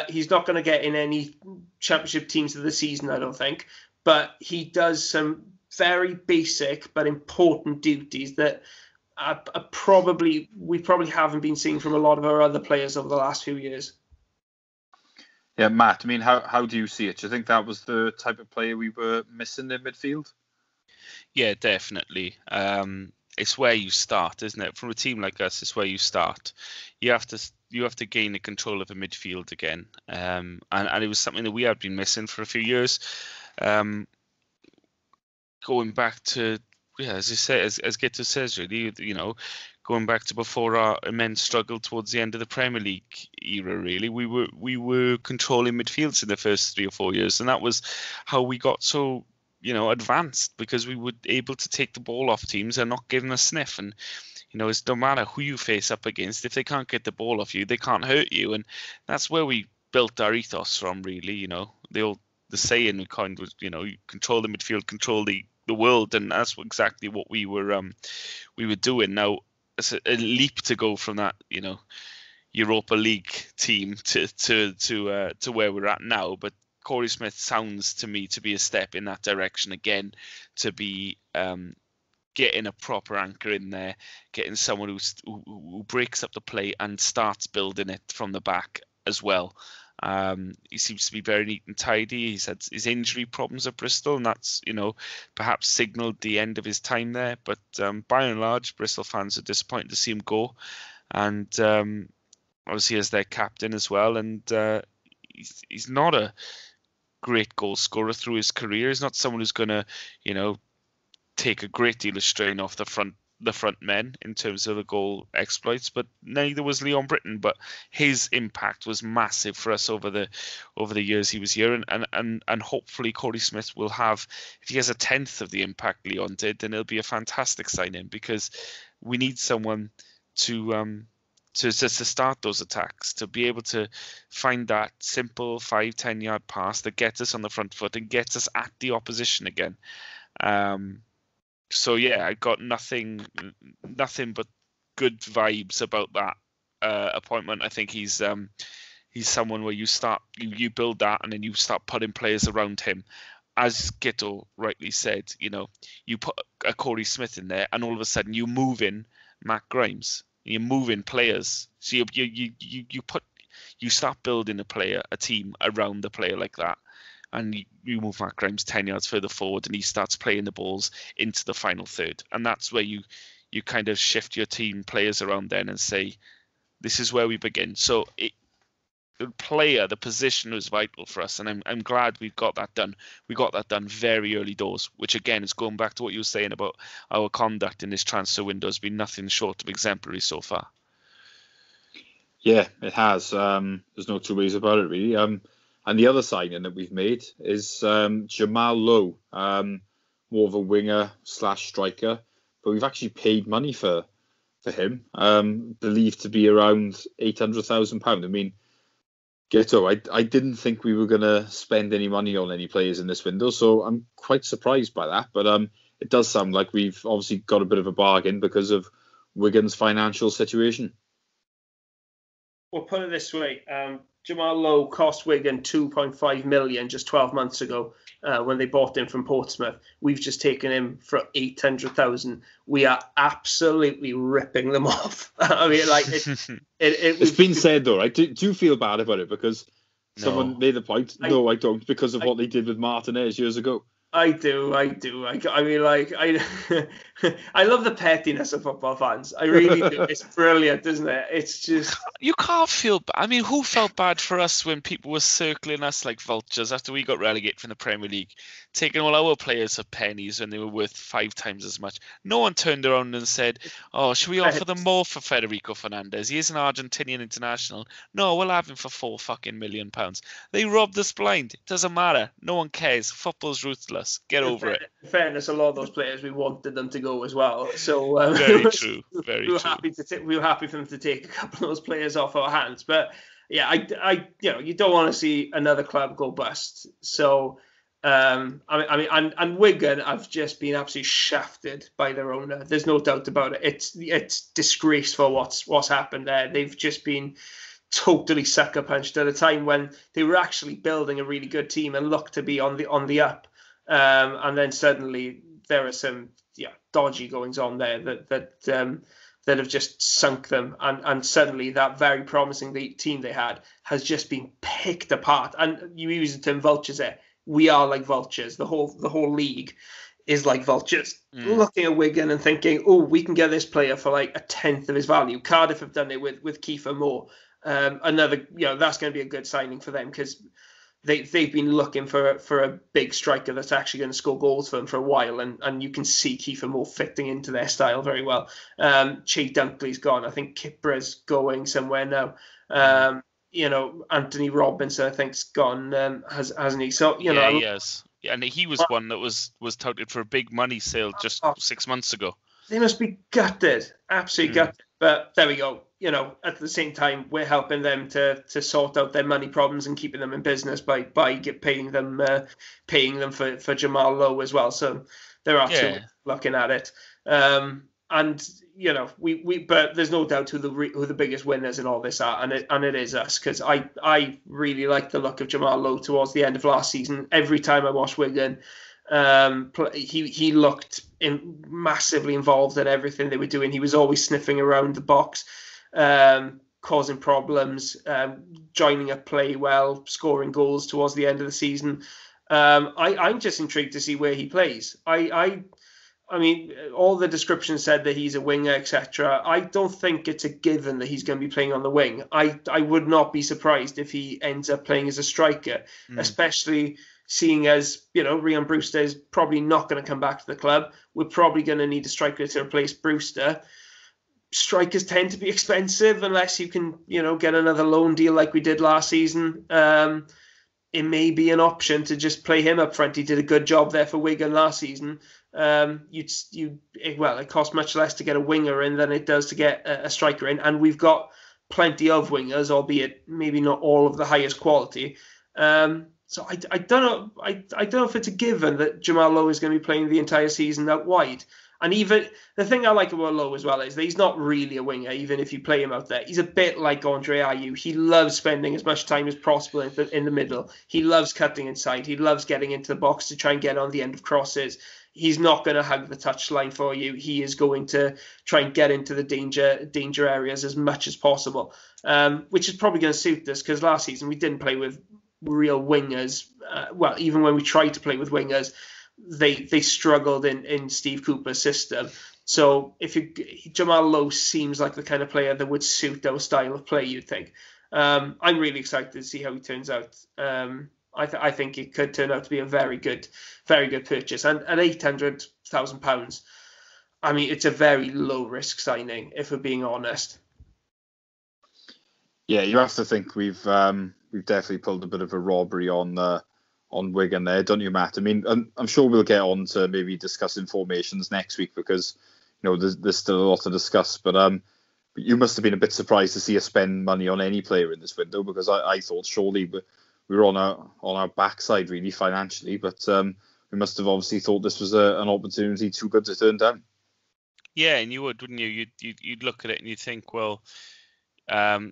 [SPEAKER 3] He's not going to get in any championship teams of the season, I don't think. But he does some very basic but important duties that we probably haven't been seeing from a lot of our other players over the last few years.
[SPEAKER 1] Yeah, Matt, I mean, how do you see it? Do you think that was the type of player we were missing in midfield?
[SPEAKER 4] Yeah, definitely. It's where you start, isn't it? From a team like us, it's where you start. You have to gain the control of a midfield again, and it was something that we had been missing for a few years. Going back to, as you say, as Guto says, really, going back to before our immense struggle towards the end of the Premier League era, really, we were controlling midfields in the first 3 or 4 years, and that was how we got so advanced, because we were able to take the ball off teams and not give them a sniff. And it's no matter who you face up against, if they can't get the ball off you, they can't hurt you. And that's where we built our ethos from, really. The saying we kind was, you control the midfield, control the world, and that's exactly what we were doing. Now it's a leap to go from that Europa League team to where we're at now, but Corey Smith sounds to me to be a step in that direction again, to be getting a proper anchor in there, getting someone who breaks up the play and starts building it from the back as well. He seems to be very neat and tidy. He's had his injury problems at Bristol, and that's perhaps signalled the end of his time there. But by and large, Bristol fans are disappointed to see him go, and obviously as their captain as well. And he's not a great goal scorer through his career. He's not someone who's going to, take a great deal of strain off the front men in terms of the goal exploits, but neither was Leon Britton. But his impact was massive for us over the years he was here, and hopefully Corey Smith will have, if he has a tenth of the impact Leon did, then it'll be a fantastic signing, because we need someone to start those attacks, to be able to find that simple 5-10 yard pass that gets us on the front foot and gets us at the opposition again. So yeah, I got nothing but good vibes about that appointment. I think he's someone where you build that, and then you start putting players around him. As Guto rightly said, you put a Corey Smith in there, and all of a sudden you move in Matt Grimes. You move in players, so you start building a team around the player like that. And you move Matt Grimes 10 yards further forward, and he starts playing the balls into the final third. And that's where you kind of shift your team players around then and say, this is where we begin. So the position was vital for us, and I'm glad we've got that done. We got that done very early doors, which again is going back to what you were saying about our conduct in this transfer window has been nothing short of exemplary so far.
[SPEAKER 1] Yeah, it has. There's no two ways about it, really. And the other signing that we've made is Jamal Lowe, more of a winger / striker, but we've actually paid money for him, believed to be around £800,000. I mean, Guto, I didn't think we were going to spend any money on any players in this window, so I'm quite surprised by that. But it does sound like we've obviously got a bit of a bargain because of Wigan's financial situation.
[SPEAKER 3] Well, put it this way. Jamal Lowe cost Wigan $2.5 million just 12 months ago when they bought him from Portsmouth. We've just taken him for $800,000. We are absolutely ripping them off. I mean, like it's been
[SPEAKER 1] said though, right? Do you feel bad about it because someone made the point? No, I don't, because of what they did with Martinez years ago.
[SPEAKER 3] I do. I mean, like, I love the pettiness of football fans. I really do. It's brilliant, isn't it? It's just...
[SPEAKER 4] You can't feel bad. I mean, who felt bad for us when people were circling us like vultures after we got relegated from the Premier League, taking all our players for pennies when they were worth 5 times as much? No one turned around and said, oh, should we offer them more for Federico Fernandez? He is an Argentinian international. No, we'll have him for £4 million. They robbed us blind. It doesn't matter. No one cares. Football's ruthless. Get over it.
[SPEAKER 3] In fairness, a lot of those players, we wanted them to go as well. So
[SPEAKER 4] very true.
[SPEAKER 3] We were happy for them to take a couple of those players off our hands. But yeah, I you don't want to see another club go bust. So and Wigan have just been absolutely shafted by their owner. There's no doubt about it. It's disgraceful what's happened there. They've just been totally sucker punched at a time when they were actually building a really good team and looked to be on the up. And then suddenly there are some dodgy goings on there that have just sunk them, and suddenly that very promising team they had has just been picked apart. And you use the term vultures there. We are like vultures. The whole league is like vultures, looking at Wigan and thinking, oh, we can get this player for like a tenth of his value. Cardiff have done it with Kiefer Moore. Another, that's going to be a good signing for them because they've been looking for a big striker that's actually going to score goals for them for a while, and you can see Kiefer Moore fitting into their style very well. Che Dunkley's gone. I think Kipra's going somewhere now. Anthony Robinson, I think, has gone, hasn't he? So,
[SPEAKER 4] he has. Yeah, and he was one that was touted for a big money sale just 6 months ago.
[SPEAKER 3] They must be gutted, absolutely gutted. But there we go. At the same time, we're helping them to sort out their money problems and keeping them in business by paying them for Jamal Lowe as well. So they're absolutely looking at it. But there's no doubt who the biggest winners in all this are, and it is us, because I really liked the look of Jamal Lowe towards the end of last season. Every time I watched Wigan, he looked massively involved in everything they were doing. He was always sniffing around the box, causing problems, joining up play well, scoring goals towards the end of the season. I'm just intrigued to see where he plays. I mean, all the descriptions said that he's a winger, etc. I don't think it's a given that he's going to be playing on the wing. I would not be surprised if he ends up playing as a striker, especially seeing as, Ryan Brewster is probably not going to come back to the club. We're probably going to need a striker to replace Brewster. Strikers tend to be expensive unless you can, get another loan deal like we did last season. It may be an option to just play him up front. He did a good job there for Wigan last season. It costs much less to get a winger in than it does to get a striker in, and we've got plenty of wingers, albeit maybe not all of the highest quality. So I don't know. I don't know if it's a given that Jamal Lowe is going to be playing the entire season out wide. And even the thing I like about Lowe as well is that he's not really a winger, even if you play him out there. He's a bit like Andre Ayew. He loves spending as much time as possible in the middle. He loves cutting inside. He loves getting into the box to try and get on the end of crosses. He's not going to hug the touchline for you. He is going to try and get into the danger areas as much as possible, which is probably going to suit us because last season we didn't play with real wingers. Even when we tried to play with wingers, they struggled in Steve Cooper's system. So Jamal Lowe seems like the kind of player that would suit our style of play, you'd think. I'm really excited to see how he turns out. I think it could turn out to be a very good purchase. And at £800,000, I mean, it's a very low risk signing, if we're being honest.
[SPEAKER 1] Yeah, you have to think we've definitely pulled a bit of a robbery on Wigan there, don't you, Matt? I mean, I'm sure we'll get on to maybe discussing formations next week because there's still a lot to discuss. But you must have been a bit surprised to see us spend money on any player in this window because I thought surely we were on our backside really financially, but we must have obviously thought this was an opportunity too good to turn down.
[SPEAKER 4] Yeah, and you would, wouldn't you? You'd look at it and you think, well,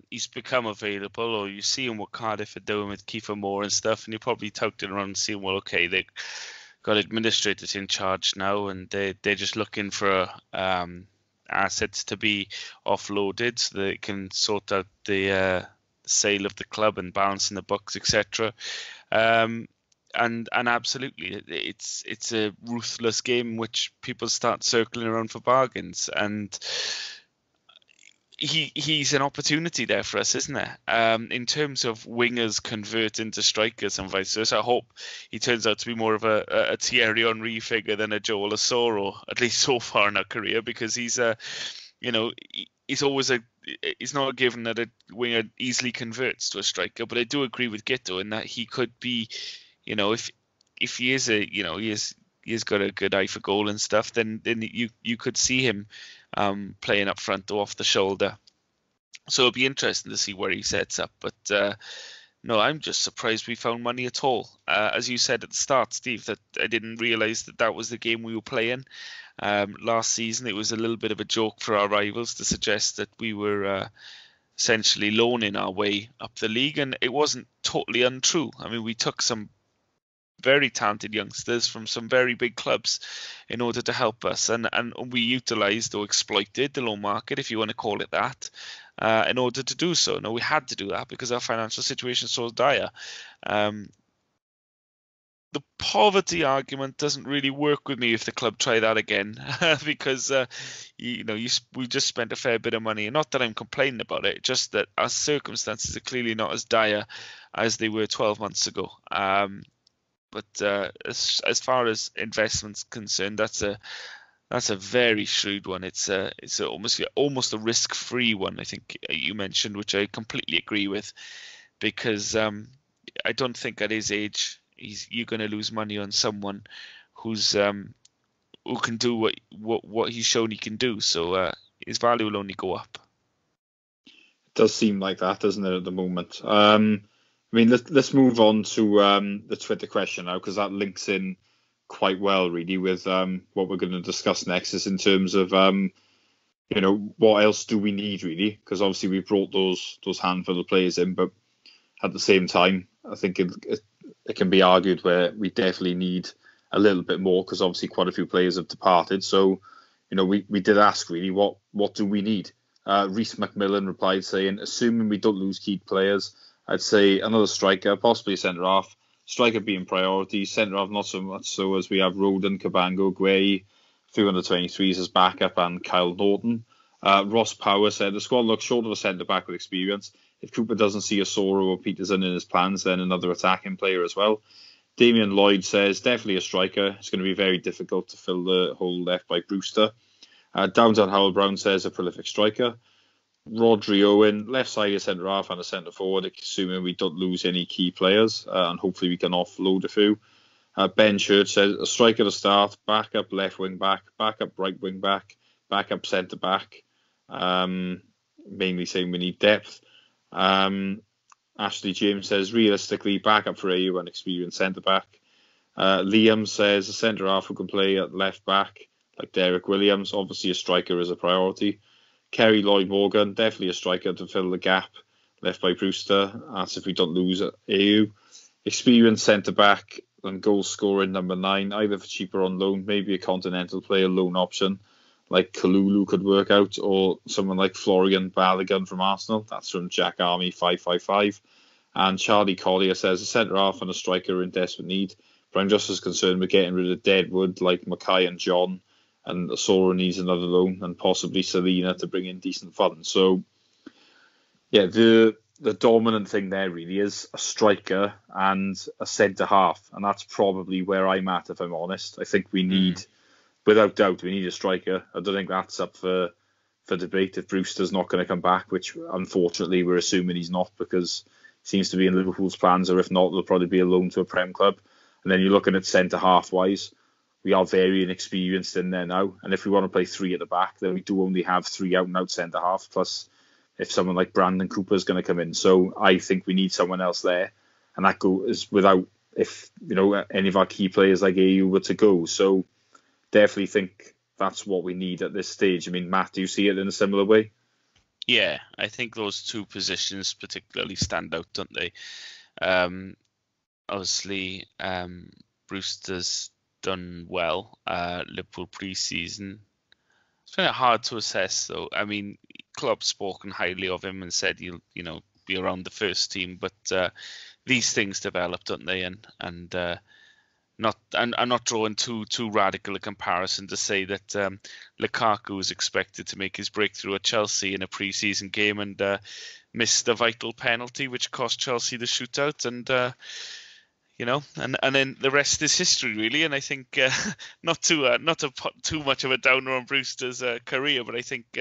[SPEAKER 4] he's become available, or you see what Cardiff are doing with Kiefer Moore and stuff, and you probably tucked it around and see, well, okay, they've got administrators in charge now, and they're just looking for assets to be offloaded so they can sort out the sale of the club and balancing the books, etc. And absolutely, it's a ruthless game in which people start circling around for bargains, and he's an opportunity there for us, isn't there? In terms of wingers convert into strikers and vice versa, I hope he turns out to be more of a Thierry Henry figure than a Joel Asoro, at least so far in our career, because he's it's not a given that a winger easily converts to a striker. But I do agree with Guto in that he could be, if he is he has got a good eye for goal and stuff, then you could see him playing up front or off the shoulder. So it'll be interesting to see where he sets up. But no, I'm just surprised we found money at all. As you said at the start, Steve, that I didn't realise that was the game we were playing. Last season, it was a little bit of a joke for our rivals to suggest that we were essentially loaning our way up the league, and it wasn't totally untrue. I mean, we took some very talented youngsters from some very big clubs in order to help us, and we utilised or exploited the loan market, if you want to call it that, in order to do so. No, we had to do that because our financial situation is so dire. The poverty argument doesn't really work with me if the club try that again, because we just spent a fair bit of money, and not that I'm complaining about it, just that our circumstances are clearly not as dire as they were 12 months ago. But as far as investment's concerned, that's a very shrewd one. It's almost a risk-free one, I think you mentioned, which I completely agree with, because I don't think at his age you're going to lose money on someone who can do what he's shown he can do. So his value will only go up.
[SPEAKER 1] It does seem like that, doesn't it, at the moment? I mean, let's move on to the Twitter question now, because that links in quite well, really, with what we're going to discuss next, is in terms of, what else do we need, really? Because obviously we brought those handful of players in, but at the same time, I think it can be argued where we definitely need a little bit more, because obviously quite a few players have departed. So, we did ask, really, what do we need? Reece McMillan replied saying, assuming we don't lose key players, I'd say another striker, possibly a centre-half. Striker being priority, centre-half not so much so, as we have Roden, Cabango, Gray, a few under 23s as backup, and Kyle Norton. Ross Power said, the squad looks short of a centre-back with experience. If Cooper doesn't see Asoro or Peterson in his plans, then another attacking player as well. Damien Lloyd says, definitely a striker. It's going to be very difficult to fill the hole left by Brewster. Downtown Howell Brown says, a prolific striker. Rodri Owen, left-sided centre-half and a centre-forward, assuming we don't lose any key players, and hopefully we can offload a few. Ben Church says, a striker to start, backup left wing-back, backup right wing-back, backup centre-back. Mainly saying we need depth. Ashley James says, realistically, backup for AU and experienced centre-back. Liam says, a centre-half who can play at left-back, like Derek Williams. Obviously, a striker is a priority. Kerry Lloyd Morgan, definitely a striker to fill the gap left by Brewster. That's if we don't lose at AU. Experienced centre-back and goal scoring number 9, either for cheaper on loan, maybe a continental player loan option, like Kalulu could work out, or someone like Florian Balogun from Arsenal. That's from Jack Army 555. And Charlie Collier says, a centre-half and a striker in desperate need. But I'm just as concerned with getting rid of Deadwood, like Mackay and John, and Sora needs another loan, and possibly Selena to bring in decent funds. So, yeah, the dominant thing there really is a striker and a centre-half, and that's probably where I'm at, if I'm honest. I think we need, without doubt, we need a striker. I don't think that's up for debate if Brewster's not going to come back, which unfortunately we're assuming he's not, because he seems to be in Liverpool's plans, or if not, there'll probably be a loan to a Prem club. And then you're looking at centre-half wise, we are very inexperienced in there now. And if we want to play 3 at the back, then we do only have 3 out-and-out centre-half, plus if someone like Brandon Cooper is going to come in. So I think we need someone else there. And that goes without, if any of our key players like AU were to go. So definitely think that's what we need at this stage. I mean, Matt, do you see it in a similar way?
[SPEAKER 4] Yeah, I think those 2 positions particularly stand out, don't they? Obviously, Brewster's done well. Liverpool pre-season. It's kind of hard to assess, though. I mean, Klopp's spoken highly of him and said he'll, be around the first team. But these things develop, don't they? And I'm not drawing too radical a comparison to say that Lukaku was expected to make his breakthrough at Chelsea in a pre-season game and missed a vital penalty, which cost Chelsea the shootout, and then the rest is history, really. And I think not to put too much of a downer on Brewster's career, but I think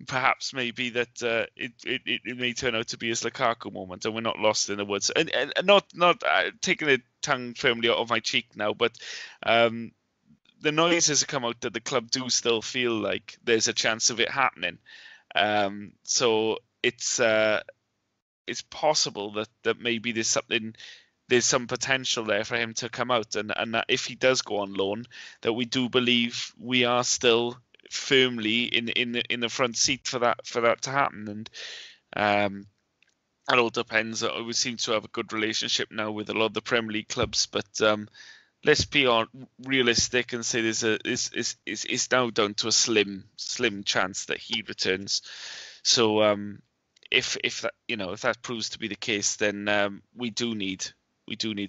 [SPEAKER 4] perhaps maybe that it may turn out to be his Lukaku moment, and we're not lost in the woods. And not taking the tongue firmly out of my cheek now, but the noises have come out that the club do still feel like there's a chance of it happening. So it's possible that maybe there's some potential there for him to come out, and that if he does go on loan, that we do believe we are still firmly in the front seat for that to happen. And it all depends. We seem to have a good relationship now with a lot of the Premier League clubs, but let's be realistic and say it's now down to a slim chance that he returns. So if that proves to be the case, then we do need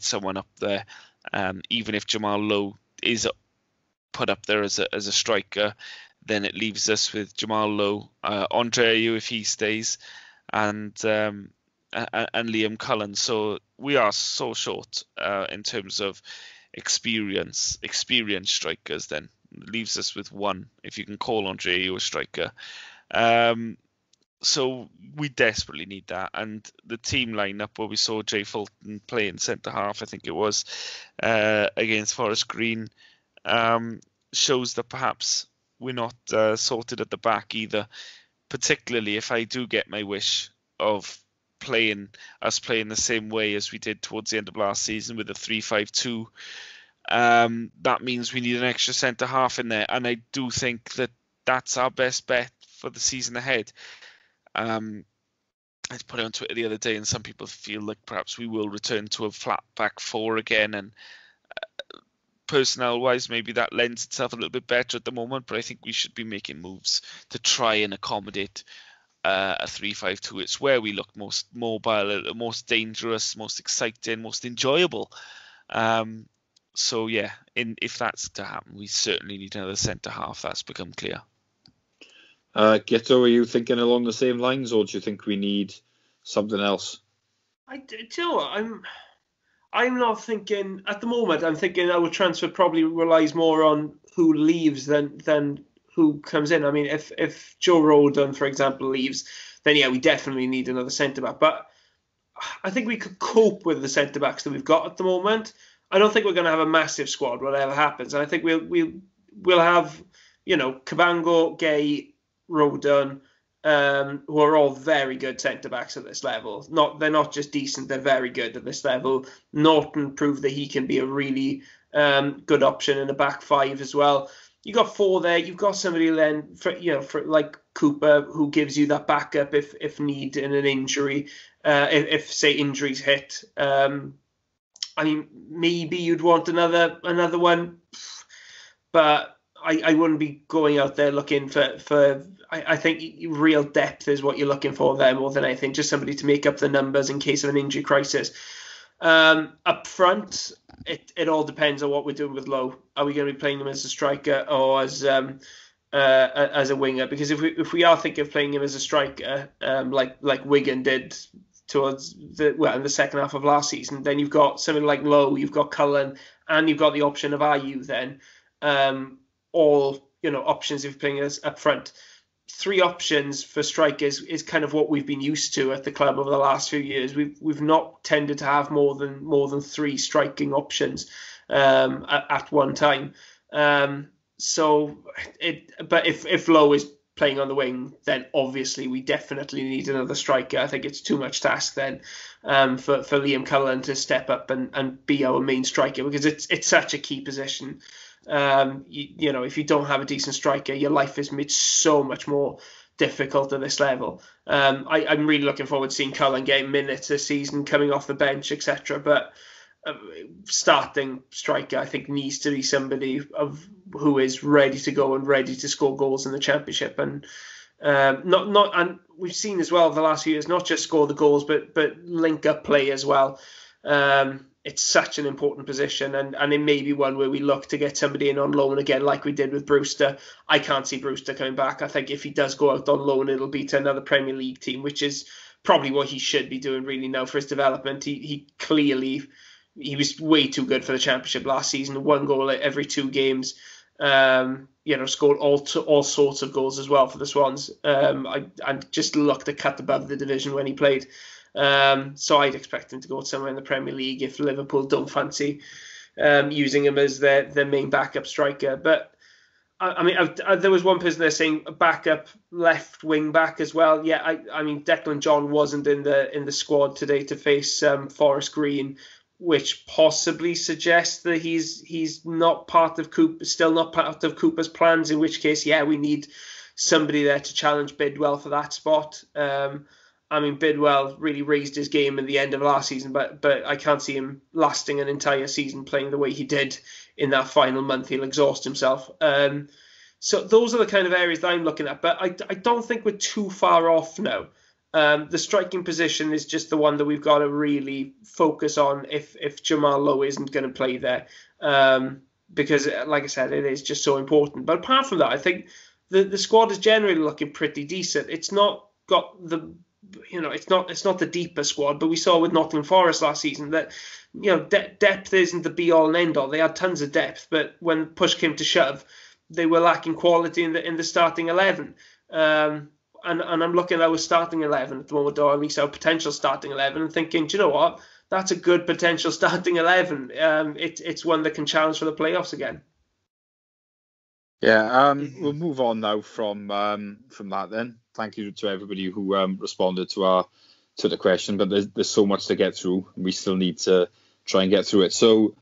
[SPEAKER 4] someone up there. Even if Jamal Lowe is put up there as a striker, then it leaves us with Jamal Lowe, Andre Ayew if he stays, and Liam Cullen. So we are so short in terms of experienced strikers. Then it leaves us with one, if you can call Andre Ayew a striker. So we desperately need that. And the team lineup where we saw Jay Fulton playing centre half, I think it was, against Forest Green, shows that perhaps we're not sorted at the back either. Particularly if I do get my wish of playing the same way as we did towards the end of last season with a 3-5-2. That means we need an extra centre half in there, and I do think that that's our best bet for the season ahead. I put it on Twitter the other day, and some people feel like perhaps we will return to a flat back 4 again, and personnel-wise, maybe that lends itself a little bit better at the moment, but I think we should be making moves to try and accommodate a 3-5-2. It's where we look most mobile, most dangerous, most exciting, most enjoyable. So yeah, if that's to happen, we certainly need another centre half. That's become clear.
[SPEAKER 1] Guto, are you thinking along the same lines, or do you think we need something else?
[SPEAKER 3] I'm not thinking at the moment. I'm thinking our transfer probably relies more on who leaves than who comes in. I mean, if Joe Rodon, for example, leaves, then yeah, we definitely need another centre back. But I think we could cope with the centre backs that we've got at the moment. I don't think we're going to have a massive squad, whatever happens. And I think we'll have, Cabango, Gay, Rodon, who are all very good centre backs at this level. They're not just decent; they're very good at this level. Norton proved that he can be a really good option in the back five as well. You got 4 there. You've got somebody then for like Cooper, who gives you that backup if need in an injury. If say injuries hit. I mean, maybe you'd want another one, but I wouldn't be going out there looking for. I think real depth is what you're looking for there more than anything. Just somebody to make up the numbers in case of an injury crisis. Up front, it all depends on what we're doing with Lowe. Are we going to be playing him as a striker or as a winger? Because if we are thinking of playing him as a striker, like Wigan did towards in the second half of last season, then you've got somebody like Lowe, you've got Cullen, and you've got the option of Ayew then. All options if you're playing us up front. 3 options for strikers is kind of what we've been used to at the club over the last few years. We've not tended to have more than 3 striking options at one time. But if Lowe is playing on the wing, then obviously we definitely need another striker. I think it's too much to ask then for Liam Cullen to step up and be our main striker, because it's such a key position. If you don't have a decent striker, your life is made so much more difficult at this level. I'm really looking forward to seeing Cullen getting minutes this season, coming off the bench, etc. But starting striker, I think, needs to be somebody who is ready to go and ready to score goals in the Championship, and and we've seen as well the last few years, not just score the goals, but link up play as well. It's such an important position, and it may be one where we look to get somebody in on loan again, like we did with Brewster. I can't see Brewster coming back. I think if he does go out on loan, it'll be to another Premier League team, which is probably what he should be doing really now for his development. He clearly, he was way too good for the Championship last season. 1 goal every 2 games. Scored all sorts of goals as well for the Swans. I just looked to cut above the division when he played. So I'd expect him to go somewhere in the Premier League if Liverpool don't fancy using him as their main backup striker. But I mean, there was one person there saying a backup left wing back as well. Yeah, I mean, Declan John wasn't in the squad today to face Forest Green, which possibly suggests that he's not part of still not part of Cooper's plans. In which case, yeah, we need somebody there to challenge Bidwell for that spot. I mean, Bidwell really raised his game at the end of last season, but I can't see him lasting an entire season playing the way he did in that final month. He'll exhaust himself. So those are the kind of areas that I'm looking at, but I don't think we're too far off now. The striking position is just the one that we've got to really focus on if Jamal Lowe isn't going to play there, because, like I said, it is just so important. But apart from that, I think the squad is generally looking pretty decent. It's not got the it's not the deeper squad, but we saw with Nottingham Forest last season that depth isn't the be all and end all. They had tons of depth, but when push came to shove, they were lacking quality in the starting 11. And I'm looking at our starting 11 at the moment, or at least our potential starting 11, and thinking, do you know what? That's a good potential starting 11. It's one that can challenge for the playoffs again.
[SPEAKER 1] Yeah, we'll move on now from that then. Thank you to everybody who responded to the question, but there's so much to get through. We still need to try and get through it. So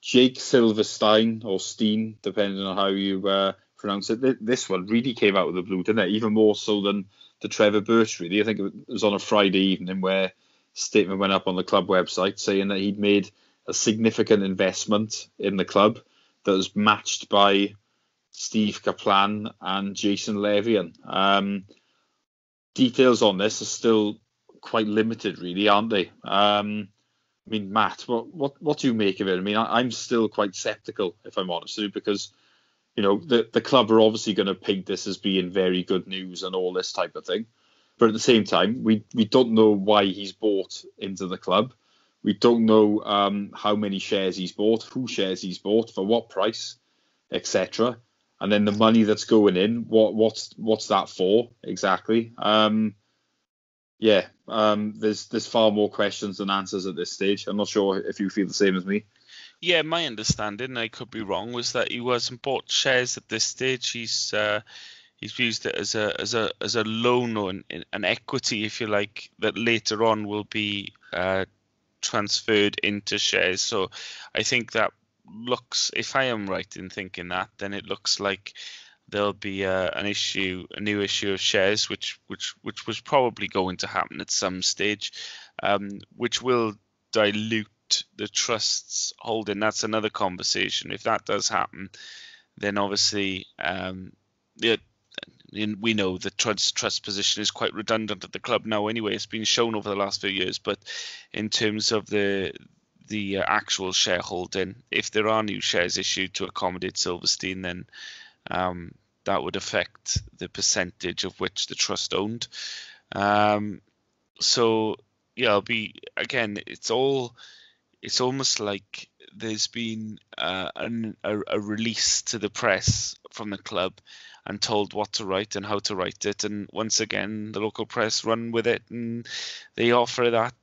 [SPEAKER 1] Jake Silverstein, or Steen, depending on how you pronounce it, this one really came out of the blue, didn't it? Even more so than the Trevor Birch, really. I think it was on a Friday evening where a statement went up on the club website saying that he'd made a significant investment in the club that was matched by Steve Kaplan and Jason Levian. Details on this are still quite limited, really, aren't they? I mean, Matt, what do you make of it? I mean, I'm still quite sceptical, if I'm honest with you, because the club are obviously going to paint this as being very good news and all this type of thing. But at the same time, we don't know why he's bought into the club. We don't know how many shares he's bought, who shares he's bought, for what price, etc. And then the money that's going in, what's that for exactly? There's far more questions than answers at this stage. I'm not sure if you feel the same as me.
[SPEAKER 4] Yeah, my understanding, and I could be wrong, was that he wasn't bought shares at this stage. He's used it as a loan or an equity, if you like, that later on will be transferred into shares. So I think that looks, if I am right in thinking that, then it looks like there'll be a new issue of shares, which was probably going to happen at some stage, which will dilute the trust's holding. That's another conversation. If that does happen, then obviously we know the trust position is quite redundant at the club now anyway. It's been shown over the last few years, but in terms of the actual shareholding, if there are new shares issued to accommodate Silverstein, then that would affect the percentage of which the trust owned. So yeah, it's almost like there's been a release to the press from the club and told what to write and how to write it, and once again the local press run with it, and they offer that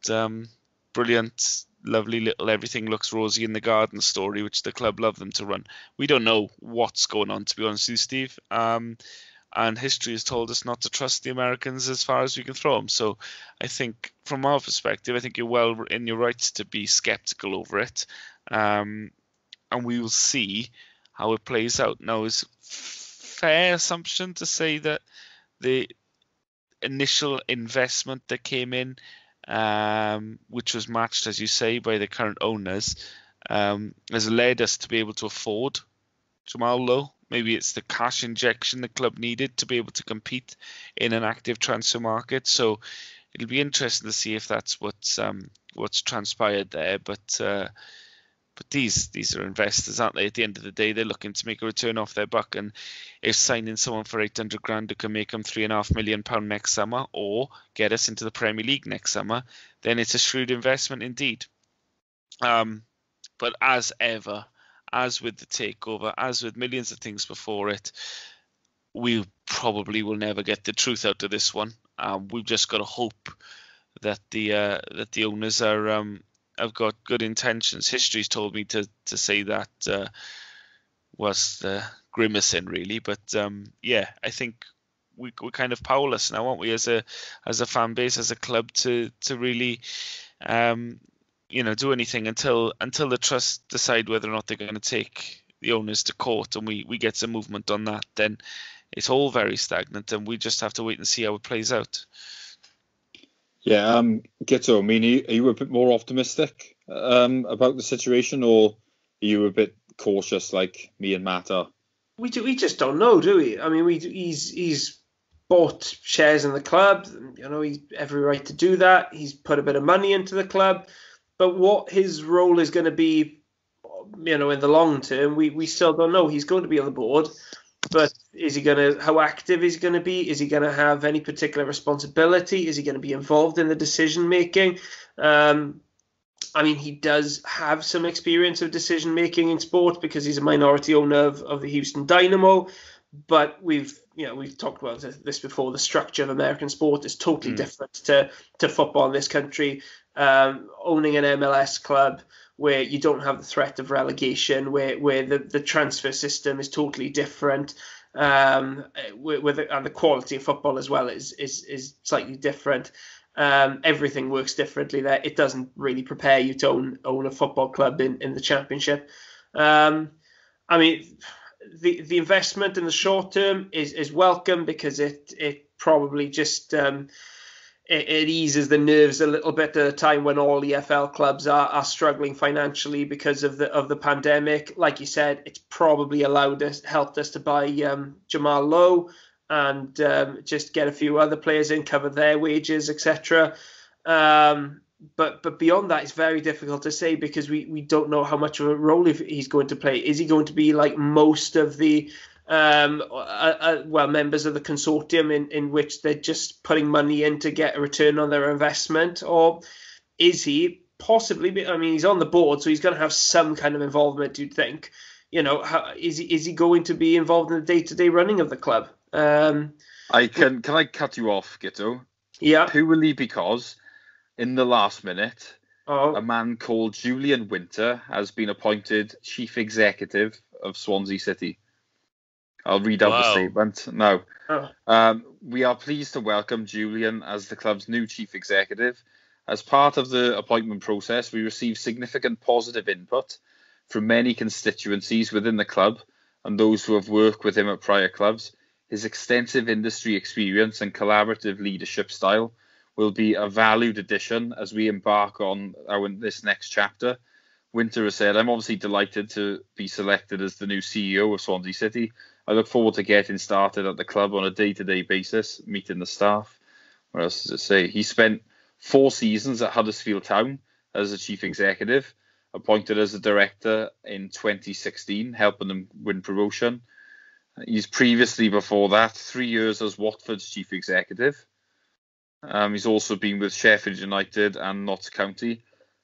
[SPEAKER 4] brilliant, lovely little everything looks rosy in the garden story, which the club love them to run. We don't know what's going on, to be honest with you, Steve, and history has told us not to trust the Americans as far as we can throw them. So I think from our perspective, I think you're well in your rights to be skeptical over it, and we will see how it plays out. Now, is fair assumption to say that the initial investment that came in, which was matched, as you say, by the current owners, has led us to be able to afford Jamal Lowe. Maybe it's the cash injection the club needed to be able to compete in an active transfer market. So it'll be interesting to see if that's what's transpired there. But these are investors, aren't they? At the end of the day, they're looking to make a return off their buck. And if signing someone for 800 grand who can make them £3.5 million next summer, or get us into the Premier League next summer, then it's a shrewd investment indeed. But as ever, as with the takeover, as with millions of things before it, we probably will never get the truth out of this one. We've just got to hope that the owners have got good intentions. History's told me to say that was grimacing, really. But I think we're kind of powerless now, aren't we, as a fan base, as a club, to really do anything until the trust decide whether or not they're going to take the owners to court, and we get some movement on that. Then it's all very stagnant, and we just have to wait and see how it plays out.
[SPEAKER 1] Yeah, Guto, I mean, are you a bit more optimistic about the situation, or are you a bit cautious like me and Matt are?
[SPEAKER 3] We just don't know, do we? I mean, he's bought shares in the club. He's every right to do that. He's put a bit of money into the club, but what his role is going to be, in the long term, we still don't know. He's going to be on the board, but how active is he going to be? Is he going to have any particular responsibility? Is he going to be involved in the decision making? I mean, he does have some experience of decision making in sport because he's a minority owner of the Houston Dynamo. But we've talked about this before. The structure of American sport is totally different to football in this country. Owning an MLS club where you don't have the threat of relegation, where the transfer system is totally different, and the quality of football as well is slightly different. Everything works differently there. It doesn't really prepare you to own a football club in the Championship. I mean, the investment in the short term is welcome because it probably just it eases the nerves a little bit at a time when all EFL clubs are struggling financially because of the pandemic. Like you said, it's probably helped us to buy Jamal Lowe and just get a few other players in, cover their wages, etc. But beyond that, it's very difficult to say because we don't know how much of a role he's going to play. Is he going to be like most of the members of the consortium in which they're just putting money in to get a return on their investment, or is he possibly. I mean, he's on the board, so he's going to have some kind of involvement. You'd think. Is he going to be involved in the day-to-day running of the club?
[SPEAKER 1] Can I cut you off, Guto?
[SPEAKER 3] Yeah.
[SPEAKER 1] Purely because in the last minute,
[SPEAKER 3] a
[SPEAKER 1] man called Julian Winter has been appointed Chief Executive of Swansea City. I'll read out the statement now. We are pleased to welcome Julian as the club's new Chief Executive. As part of the appointment process, we received significant positive input from many constituencies within the club and those who have worked with him at prior clubs. His extensive industry experience and collaborative leadership style will be a valued addition as we embark on this next chapter. Winter has said, I'm obviously delighted to be selected as the new CEO of Swansea City. I look forward to getting started at the club on a day-to-day basis, meeting the staff. What else does it say? He spent 4 seasons at Huddersfield Town as a chief executive, appointed as a director in 2016, helping them win promotion. He's previously, before that, 3 years as Watford's chief executive. He's also been with Sheffield United and Notts County,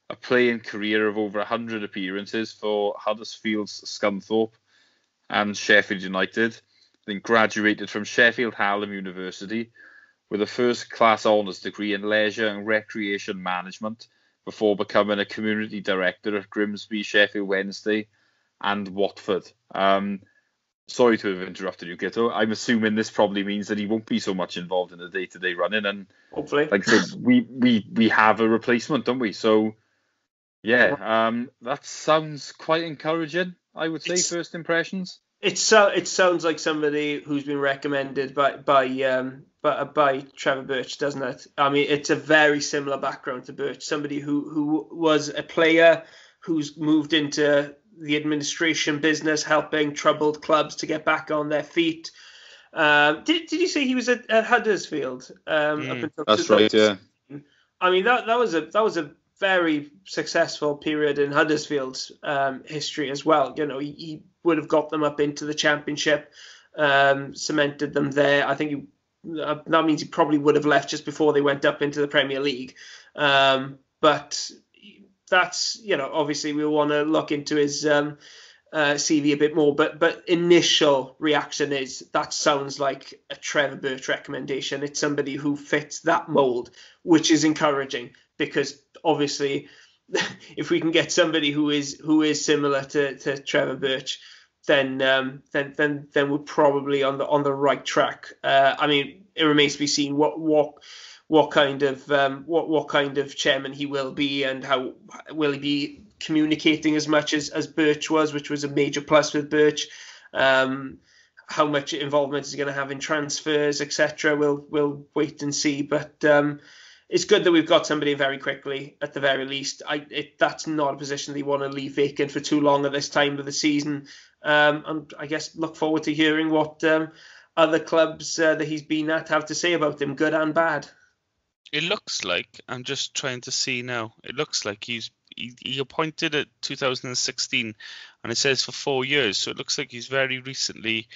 [SPEAKER 1] a playing career of over 100 appearances for Huddersfield's Scunthorpe and Sheffield United, then graduated from Sheffield Hallam University with a first-class honours degree in leisure and recreation management before becoming a community director at Grimsby, Sheffield Wednesday and Watford. Sorry to have interrupted you, Guto. I'm assuming this probably means that he won't be so much involved in the day-to-day running, and
[SPEAKER 3] hopefully,
[SPEAKER 1] like I said, we have a replacement, don't we? So, yeah, that sounds quite encouraging, I would say, first impressions.
[SPEAKER 3] It sounds like somebody who's been recommended by Trevor Birch, doesn't it? I mean, it's a very similar background to Birch. Somebody who was a player who's moved into the administration business, helping troubled clubs to get back on their feet. Did you say he was at Huddersfield? Up until
[SPEAKER 1] that's right, yeah.
[SPEAKER 3] I mean, that was a very successful period in Huddersfield's history as well. He would have got them up into the Championship, cemented them there. I think that means he probably would have left just before they went up into the Premier League. But that's, obviously we want to look into his CV a bit more. But initial reaction is that sounds like a Trevor Birch recommendation. It's somebody who fits that mould, which is encouraging because obviously if we can get somebody who is similar to Trevor Birch, then we're probably on the right track. I mean, it remains to be seen what kind of chairman he will be, and how will he be communicating as much as Birch was, which was a major plus with Birch. How much involvement is he going to have in transfers, etc. We'll wait and see, but it's good that we've got somebody very quickly, at the very least. That's not a position they want to leave vacant for too long at this time of the season. And I guess look forward to hearing what other clubs that he's been at have to say about him, good and bad.
[SPEAKER 4] It looks like, I'm just trying to see now, it looks like he appointed at 2016, and it says for 4 years, so it looks like he's very recently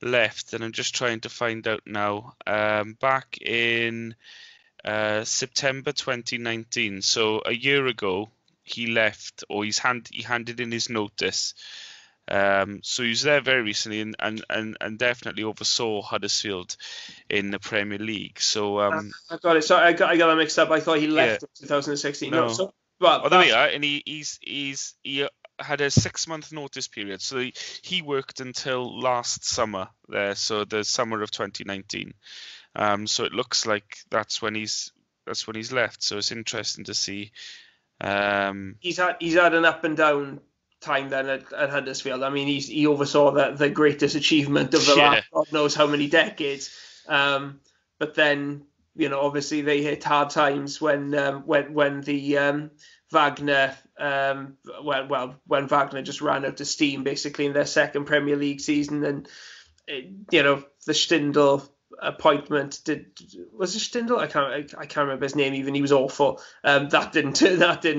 [SPEAKER 4] left, and I'm just trying to find out now. Back in September 2019, so a year ago, he left, or he handed in his notice. So he was there very recently, and definitely oversaw Huddersfield in the Premier League. So
[SPEAKER 3] I got it. Sorry, I got that mixed up. I thought he left in 2016. No.
[SPEAKER 4] There we are. And he had a 6-month notice period. So he worked until last summer there. So the summer of 2019. So it looks like that's when he's left. So it's interesting to see.
[SPEAKER 3] He's had an up and down time then at Huddersfield. I mean, he oversaw the greatest achievement of the last God knows how many decades. But then, obviously they hit hard times when the Wagner when Wagner just ran out of steam basically in their second Premier League season, and the Stindl appointment was it Stindl? I can't remember his name even. He was awful. That didn't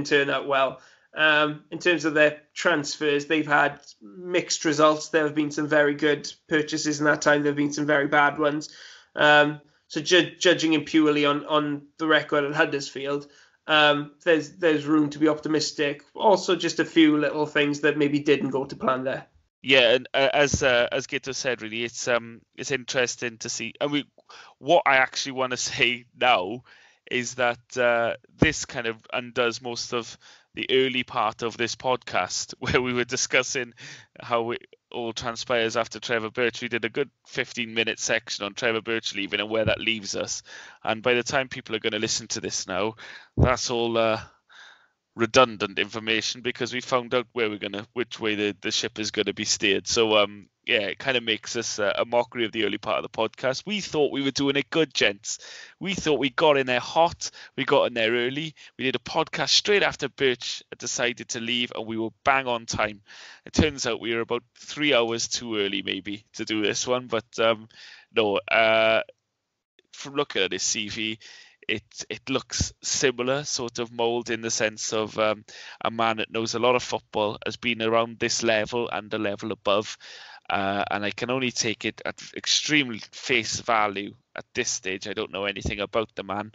[SPEAKER 3] turn out well. In terms of their transfers, they've had mixed results. There have been some very good purchases in that time. There have been some very bad ones. So judging him purely on the record at Huddersfield, there's room to be optimistic. Also, just a few little things that maybe didn't go to plan there.
[SPEAKER 4] Yeah, and as Guto said, really, it's interesting to see. And what I actually want to say now is that this kind of undoes most of the early part of this podcast where we were discussing how it all transpires after Trevor Birch. We did a good 15-minute section on Trevor Birch leaving and where that leaves us. And by the time people are going to listen to this now, that's all redundant information because we found out which way the ship is going to be steered. So yeah, it kind of makes us a mockery of the early part of the podcast. We thought we were doing it good, gents. We thought we got in there hot, we got in there early, we did a podcast straight after Birch decided to leave, and we were bang on time. It turns out we were about 3 hours too early maybe to do this one, but no, from looking at his CV, it looks similar sort of mould in the sense of a man that knows a lot of football, has been around this level and a level above, and I can only take it at extreme face value at this stage. I don't know anything about the man,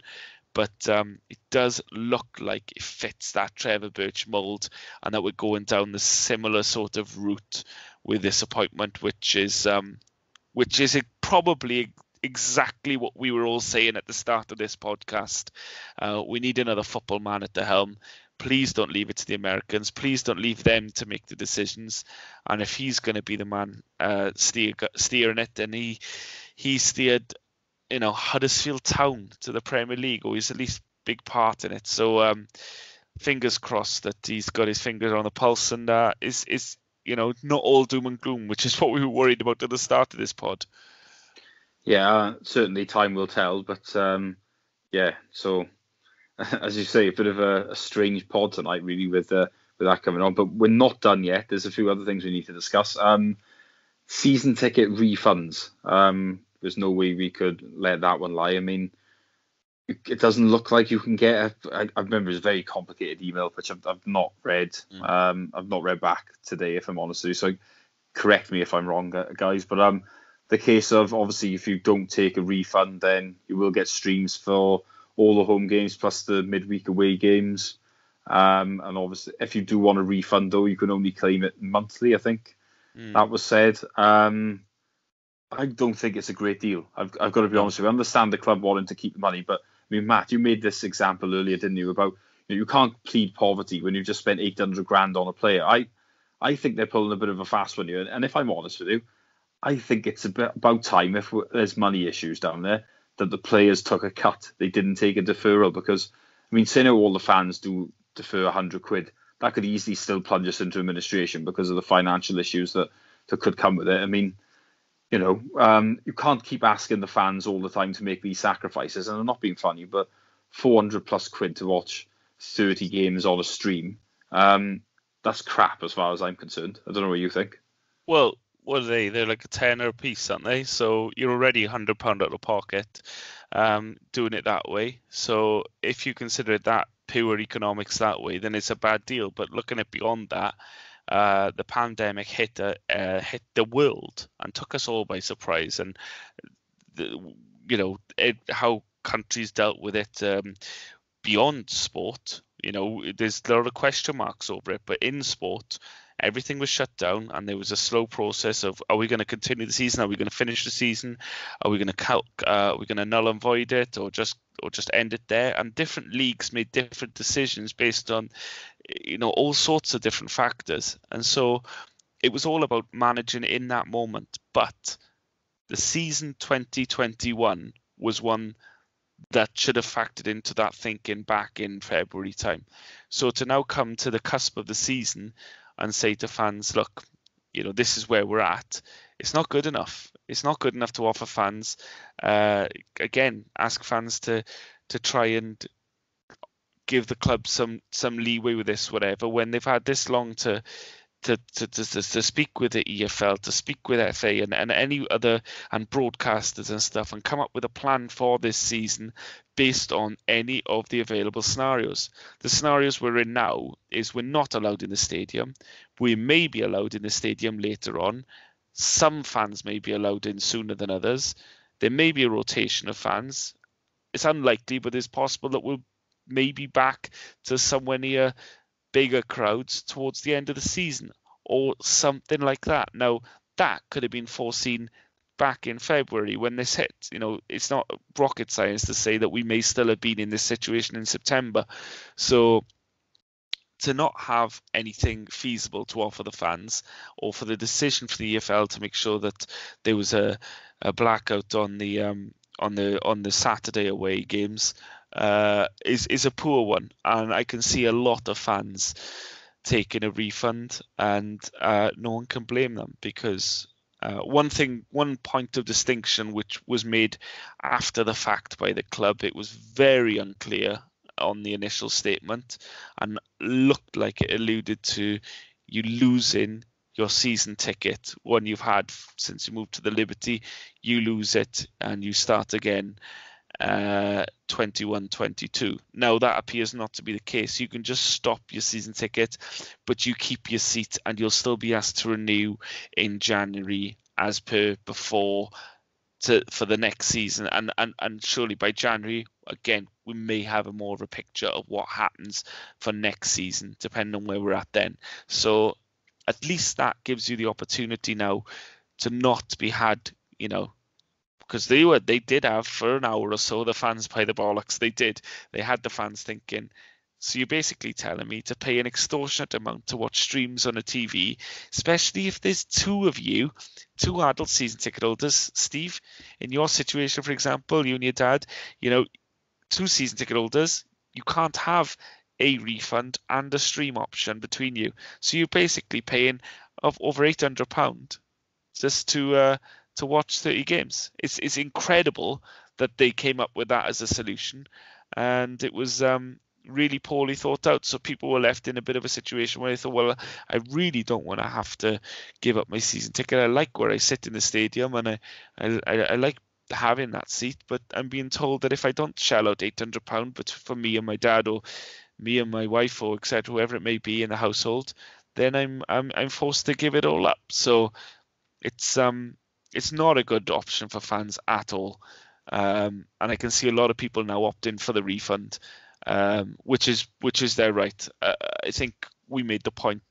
[SPEAKER 4] but it does look like it fits that Trevor Birch mould, and that we're going down the similar sort of route with this appointment, which is probably exactly what we were all saying at the start of this podcast. We need another football man at the helm. Please don't leave it to the Americans. Please don't leave them to make the decisions. And if he's going to be the man steering it, then he steered, Huddersfield Town to the Premier League, or he's at least big part in it. So fingers crossed that he's got his fingers on the pulse and is not all doom and gloom, which is what we were worried about at the start of this pod.
[SPEAKER 1] Yeah, certainly time will tell. But yeah, so as you say, a bit of a strange pod tonight, really, with that coming on. But we're not done yet. There's a few other things we need to discuss. Season ticket refunds. There's no way we could let that one lie. I mean, it doesn't look like you can get. I remember it's a very complicated email, which I've not read. I've not read back today, if I'm honest with you. So correct me if I'm wrong, guys. But the case of, obviously, if you don't take a refund, then you will get streams for all the home games plus the midweek away games. And obviously, if you do want a refund, though, you can only claim it monthly, I think. That was said. I don't think it's a great deal. I've got to be honest with you. I understand the club wanting to keep the money, but I mean, Matt, you made this example earlier, didn't you, about you can't plead poverty when you've just spent 800 grand on a player. I think they're pulling a bit of a fast one here. And if I'm honest with you, I think it's about time, if there's money issues down there, that the players took a cut. They didn't take a deferral because, I mean, say now all the fans do defer 100 quid. That could easily still plunge us into administration because of the financial issues that could come with it. I mean, you can't keep asking the fans all the time to make these sacrifices. And I'm not being funny, but 400 plus quid to watch 30 games on a stream, that's crap as far as I'm concerned. I don't know what you think.
[SPEAKER 4] Well, what are they? They're like a tenner a piece, aren't they? So you're already £100 out of pocket doing it that way. So if you consider that pure economics that way, then it's a bad deal. But looking at beyond that, the pandemic hit the world and took us all by surprise. And how countries dealt with it beyond sport, there's a lot of question marks over it. But in sport, everything was shut down, and there was a slow process of: are we going to continue the season? Are we going to finish the season? Are we going to null and void it, or just end it there? And different leagues made different decisions based on all sorts of different factors, and so it was all about managing in that moment. But the season 2021 was one that should have factored into that thinking back in February time. So to now come to the cusp of the season and say to fans, look, this is where we're at, it's not good enough. It's not good enough to offer fans. Again, ask fans to try and give the club some leeway with this, whatever, when they've had this long to speak with the EFL, to speak with FA and any other, and broadcasters and stuff, and come up with a plan for this season based on any of the available scenarios. The scenarios we're in now is we're not allowed in the stadium. We may be allowed in the stadium later on. Some fans may be allowed in sooner than others. There may be a rotation of fans. It's unlikely, but it's possible that we'll maybe back to somewhere near bigger crowds towards the end of the season or something like that. Now, that could have been foreseen back in February when this hit. It's not rocket science to say that we may still have been in this situation in September. So to not have anything feasible to offer the fans, or for the decision for the EFL to make sure that there was a blackout on the Saturday away games, is a poor one, and I can see a lot of fans taking a refund, and no one can blame them, because one point of distinction which was made after the fact by the club, it was very unclear on the initial statement and looked like it alluded to you losing your season ticket, one you've had since you moved to the Liberty. You lose it and you start again 21-22. Now that appears not to be the case. You can just stop your season ticket, but you keep your seat and you'll still be asked to renew in January as per before for the next season. And surely by January, again, we may have a more of a picture of what happens for next season, depending on where we're at then. So at least that gives you the opportunity now to not be had, because they did have for an hour or so the fans by the bollocks. They had the fans thinking, so you're basically telling me to pay an extortionate amount to watch streams on a TV, especially if there's two of you, two adult season ticket holders. Steve, in your situation, for example, you and your dad, two season ticket holders, you can't have a refund and a stream option between you. So you're basically paying of over £800 just to watch 30 games. It's incredible that they came up with that as a solution, and it was really poorly thought out. So people were left in a bit of a situation where they thought, well, I really don't want to have to give up my season ticket. I like where I sit in the stadium, and I like having that seat, but I'm being told that if I don't shell out £800, but for me and my dad, or me and my wife, or etc., whoever it may be in the household, then I'm forced to give it all up. So it's not a good option for fans at all, and I can see a lot of people now opting for the refund, which is their right. I think we made the point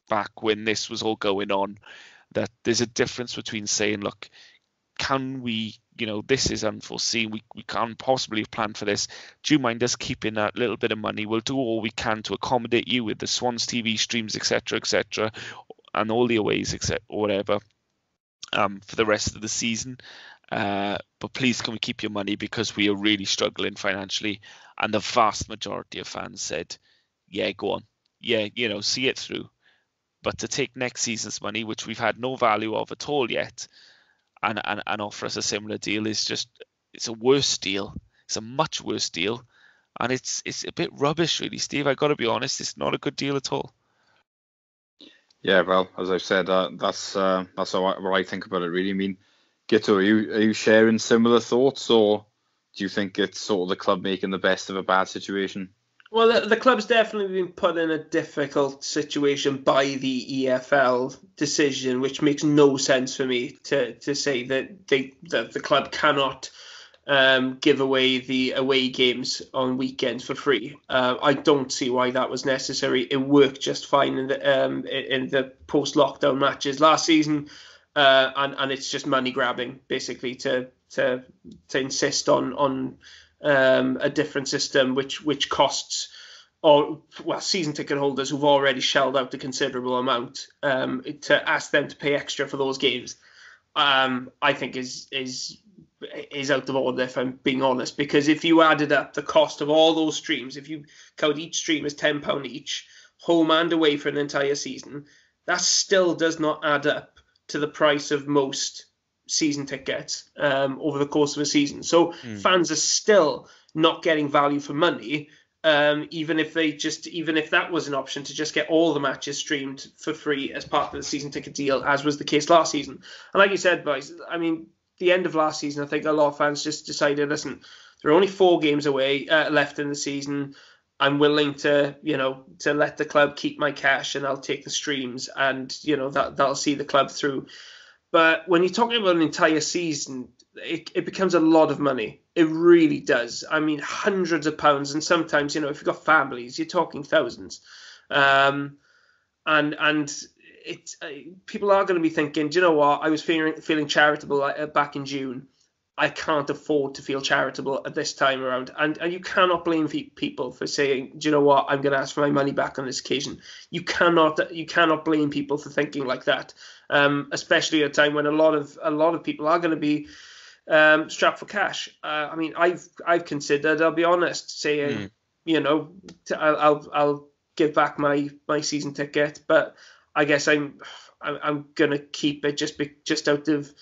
[SPEAKER 4] back when this was all going on that there's a difference between saying, look, can we, this is unforeseen, we can't possibly have planned for this. Do you mind us keeping that little bit of money? We'll do all we can to accommodate you with the Swans TV streams, etc., and all the aways, etc., or whatever, for the rest of the season. But please, can we keep your money, because we are really struggling financially. And the vast majority of fans said, yeah, go on. Yeah, see it through. But to take next season's money, which we've had no value of at all yet, and offer us a similar deal it's a worse deal. It's a much worse deal. And it's a bit rubbish, really, Steve. I got to be honest, it's not a good deal at all.
[SPEAKER 1] Yeah, well, as I've said, that's how I think about it, really. I mean, Guto, are you sharing similar thoughts, or do you think it's sort of the club making the best of a bad situation?
[SPEAKER 3] Well, the club's definitely been put in a difficult situation by the EFL decision, which makes no sense for me to say that the club cannot give away the away games on weekends for free. I don't see why that was necessary. It worked just fine in the post-lockdown matches last season, and it's just money grabbing, basically, to insist on a different system which costs season ticket holders who've already shelled out a considerable amount, to ask them to pay extra for those games. I think is out of order, if I'm being honest, because if you added up the cost of all those streams, if you count each stream as £10 each, home and away for an entire season, that still does not add up to the price of most season tickets over the course of a season. So fans are still not getting value for money, even if that was an option to just get all the matches streamed for free as part of the season ticket deal, as was the case last season. And like you said, boys, I mean, the end of last season, I think a lot of fans just decided, listen, there are only 4 games away left in the season. I'm willing to let the club keep my cash, and I'll take the streams, and that'll see the club through. But when you're talking about an entire season, it becomes a lot of money. It really does. I mean, hundreds of pounds, and sometimes, if you've got families, you're talking thousands. And it's people are going to be thinking, do you know what? I was feeling charitable back in June. I can't afford to feel charitable at this time around. And you cannot blame people for saying, do you know what? I'm going to ask for my money back on this occasion. You cannot blame people for thinking like that, especially at a time when a lot of people are going to be strapped for cash. I mean, I've considered, I'll be honest, saying, I'll give back my season ticket, but I guess I'm gonna keep it just out of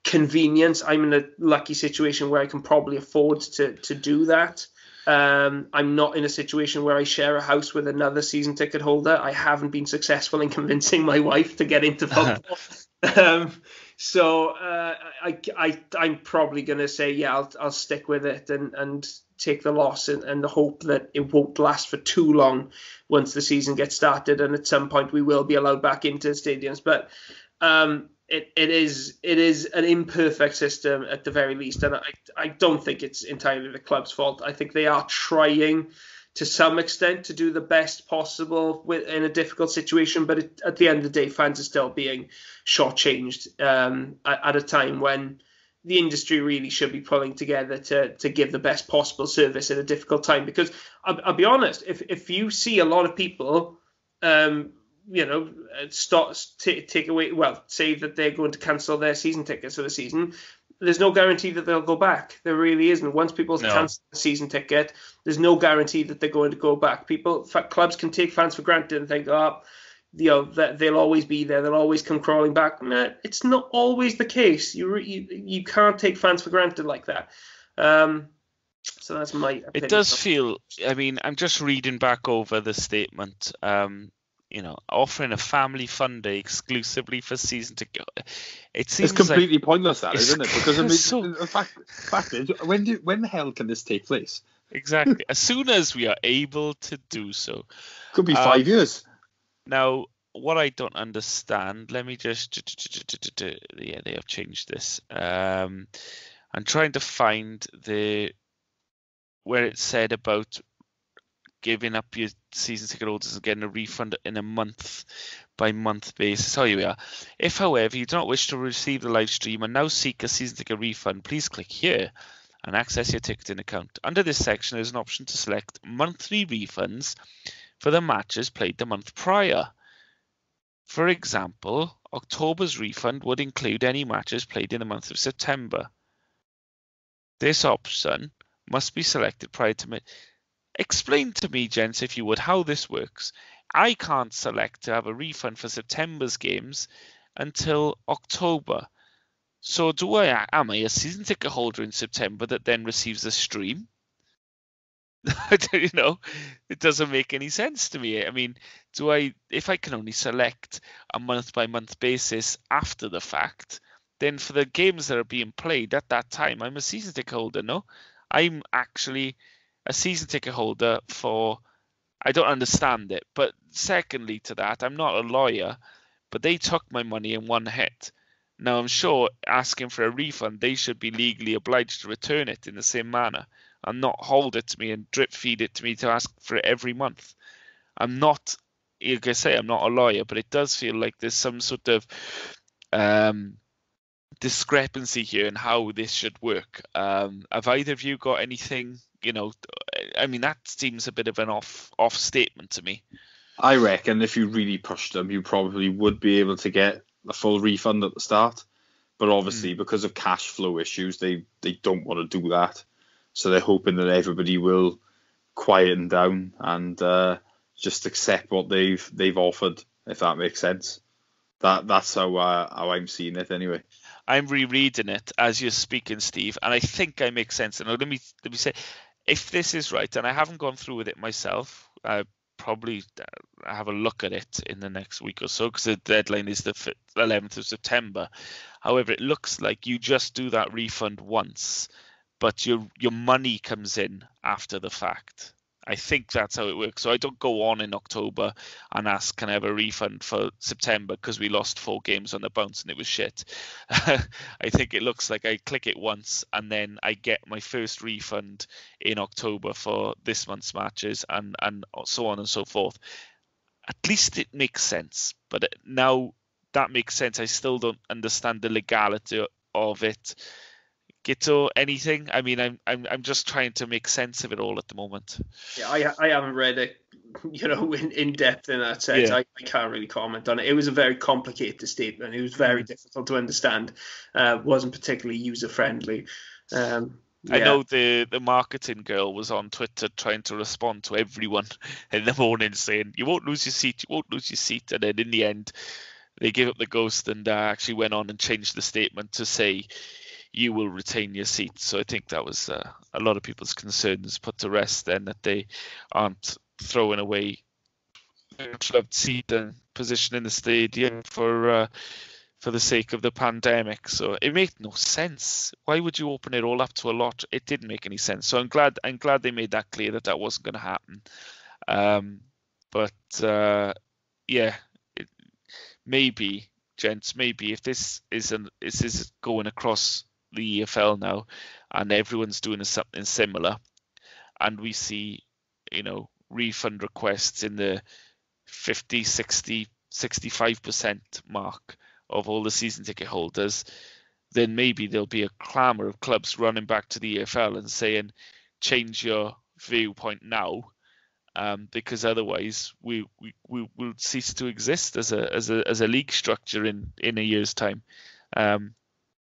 [SPEAKER 3] convenience. I'm in a lucky situation where I can probably afford to do that. I'm not in a situation where I share a house with another season ticket holder. I haven't been successful in convincing my wife to get into football. So I'm probably going to say, yeah, I'll stick with it and take the loss and the hope that it won't last for too long once the season gets started. And at some point we will be allowed back into stadiums. But it is an imperfect system at the very least. And I don't think it's entirely the club's fault. I think they are trying to some extent to do the best possible in a difficult situation. But at the end of the day, fans are still being shortchanged at a time when the industry really should be pulling together to give the best possible service in a difficult time. Because I'll be honest, if you see a lot of people, take away, say that they're going to cancel their season tickets for the season, there's no guarantee that they'll go back. There really isn't. Once people cancel the season ticket, there's no guarantee that they're going to go back. Clubs can take fans for granted and think, that they'll always be there. They'll always come crawling back. Nah, it's not always the case. You can't take fans for granted like that. So that's my opinion.
[SPEAKER 4] It does feel. I mean, I'm just reading back over the statement. Offering a family fun day exclusively for season ticket. It's
[SPEAKER 1] completely pointless, that isn't it? Because the fact is, when the hell can this take place?
[SPEAKER 4] Exactly. As soon as we are able to do so.
[SPEAKER 1] Could be 5 years.
[SPEAKER 4] Now, what I don't understand, let me just... Yeah, they have changed this. I'm trying to find where it said about giving up your season ticket holders and getting a refund in a month-by-month basis. Oh, here we are. If, however, you do not wish to receive the live stream and now seek a season ticket refund, please click here and access your ticketing account. Under this section, there's an option to select monthly refunds for the matches played the month prior. For example, October's refund would include any matches played in the month of September. This option must be selected prior to... Explain to me, gents, if you would, how this works. I can't select to have a refund for September's games until October. So am I a season ticket holder in September that then receives a stream? It doesn't make any sense to me. I mean, if I can only select a month-by-month basis after the fact, then for the games that are being played at that time, I'm a season ticket holder, no? I'm actually a season ticket holder I don't understand it. But secondly to that, I'm not a lawyer, but they took my money in one hit. Now, I'm sure asking for a refund, they should be legally obliged to return it in the same manner and not hold it to me and drip feed it to me to ask for it every month. I'm not, like I say, I'm not a lawyer, but it does feel like there's some sort of discrepancy here in how this should work. Have either of you got anything, I mean, that seems a bit of an off statement to me.
[SPEAKER 1] I reckon if you really pushed them, you probably would be able to get a full refund at the start. But obviously, because of cash flow issues, they don't want to do that. So they're hoping that everybody will quieten down and just accept what they've offered, if that makes sense. That's how I'm seeing it anyway.
[SPEAKER 4] I'm rereading it as you're speaking, Steve, and I think I make sense. And let me say, if this is right, and I haven't gone through with it myself, probably have a look at it in the next week or so, because the deadline is the 11th of September. However, it looks like you just do that refund once, but your money comes in after the fact. I think that's how it works. So I don't go on in October and ask, can I have a refund for September because we lost 4 games on the bounce and it was shit. I think it looks like I click it once and then I get my first refund in October for this month's matches and so on and so forth. At least it makes sense. But now that makes sense. I still don't understand the legality of it. Guto, anything? I mean, I'm just trying to make sense of it all at the moment.
[SPEAKER 3] Yeah, I haven't read it, in depth in that sense.
[SPEAKER 4] Yeah.
[SPEAKER 3] I can't really comment on it. It was a very complicated statement. It was very difficult to understand. Wasn't particularly user friendly.
[SPEAKER 4] I know the marketing girl was on Twitter trying to respond to everyone in the morning saying, you won't lose your seat, you won't lose your seat. And then in the end, they gave up the ghost and actually went on and changed the statement to say, you will retain your seat. So I think that was a lot of people's concerns put to rest then, that they aren't throwing away their club seat and position in the stadium for the sake of the pandemic. So it made no sense. Why would you open it all up to a lot? It didn't make any sense. So I'm glad they made that clear that wasn't going to happen. Maybe, gents, if this is going across the EFL now and everyone's doing something similar and we see refund requests in the 50, 60, 65% mark of all the season ticket holders, then maybe there'll be a clamour of clubs running back to the EFL and saying change your viewpoint now, because otherwise we will cease to exist as a league structure in a year's time.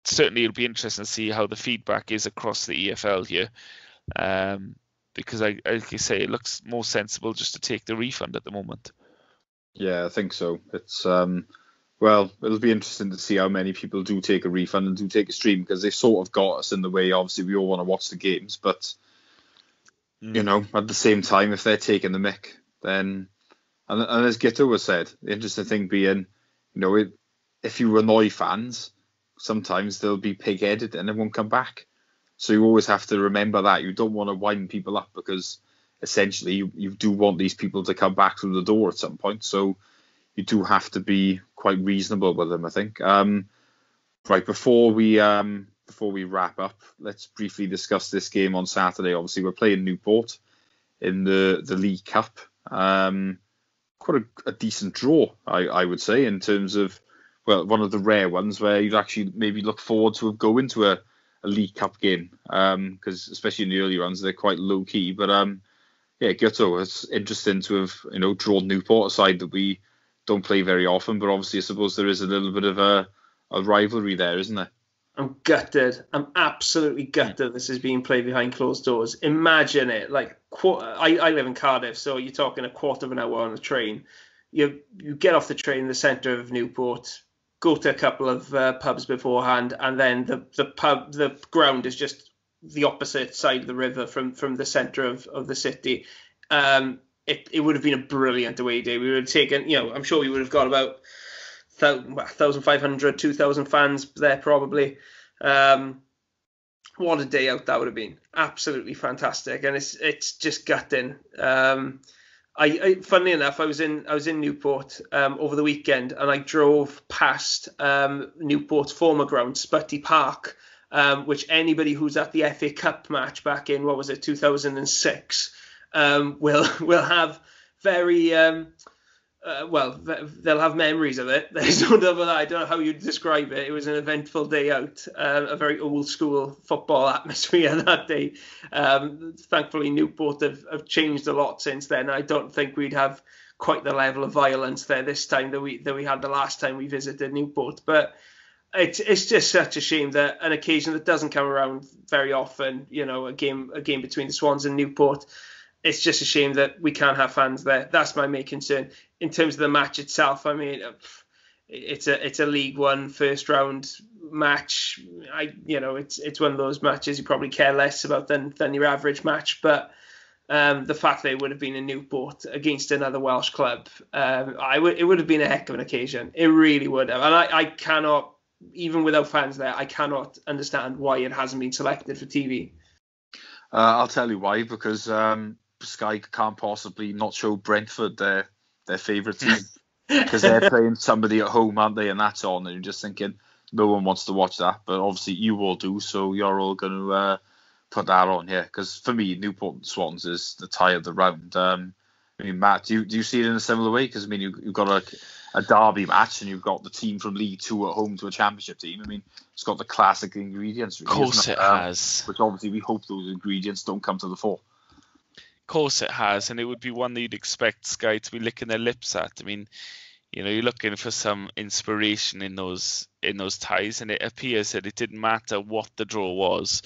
[SPEAKER 4] Certainly it'll be interesting to see how the feedback is across the EFL here, because like I say, it looks more sensible just to take the refund at the moment.
[SPEAKER 1] Yeah, I think so. It's well, it'll be interesting to see how many people do take a refund and do take a stream, because they've sort of got us in the way. Obviously, we all want to watch the games, but at the same time, if they're taking the mick, then and as Guto has said, the interesting thing being, if you annoy fans, sometimes they'll be pig-headed and they won't come back. So you always have to remember that. You don't want to wind people up, because essentially you do want these people to come back through the door at some point. So you do have to be quite reasonable with them, I think. Right, before we wrap up, let's briefly discuss this game on Saturday. Obviously, we're playing Newport in the League Cup. Quite a decent draw, I would say, in terms of, well, one of the rare ones where you'd actually maybe look forward to going to a League Cup game, because especially in the early rounds, they're quite low key. But Guto, it's interesting to have drawn Newport, a side that we don't play very often. But obviously, I suppose there is a little bit of a rivalry there, isn't there?
[SPEAKER 3] I'm gutted. I'm absolutely gutted this is being played behind closed doors. Imagine it. Like, I live in Cardiff, so you're talking a quarter of an hour on the train. You get off the train in the centre of Newport, go to a couple of pubs beforehand, and then the ground is just the opposite side of the river from the centre of the city. It would have been a brilliant away day. We would have taken, I'm sure we would have got about 1,500, 2,000 fans there probably. What a day out that would have been. Absolutely fantastic. And it's just gutting. Funnily enough, I was in Newport over the weekend, and I drove past Newport's former ground, Sputty Park, which anybody who's at the FA Cup match back in 2006 will have very they'll have memories of it. There's no doubt about that. I don't know how you'd describe it. It was an eventful day out, a very old school football atmosphere that day. Thankfully, Newport have changed a lot since then. I don't think we'd have quite the level of violence there this time that we had the last time we visited Newport. But it's just such a shame that an occasion that doesn't come around very often, a game between the Swans and Newport. It's just a shame that we can't have fans there. That's my main concern. In terms of the match itself, I mean, it's a League One first round match. It's one of those matches you probably care less about than your average match. But the fact that it would have been in Newport against another Welsh club, it would have been a heck of an occasion. It really would have. And I cannot, even without fans there, I cannot understand why it hasn't been selected for TV.
[SPEAKER 1] I'll tell you why, because Sky can't possibly not show Brentford their favourite team because they're playing somebody at home, aren't they? And that's on, and you're just thinking no one wants to watch that, but obviously you all do, so you're all going to put that on here. Because for me, Newport and Swans is the tie of the round. I mean, Matt, do you see it in a similar way? Because I mean, you've got a derby match, and you've got the team from League Two at home to a Championship team. I mean, it's got the classic ingredients. Really,
[SPEAKER 2] of course it has.
[SPEAKER 1] Which obviously we hope those ingredients don't come to the fore.
[SPEAKER 2] Of course it has, and it would be one that you'd expect Sky to be licking their lips at. I mean, you know, you're looking for some inspiration in those ties, and it appears that it didn't matter what the draw was,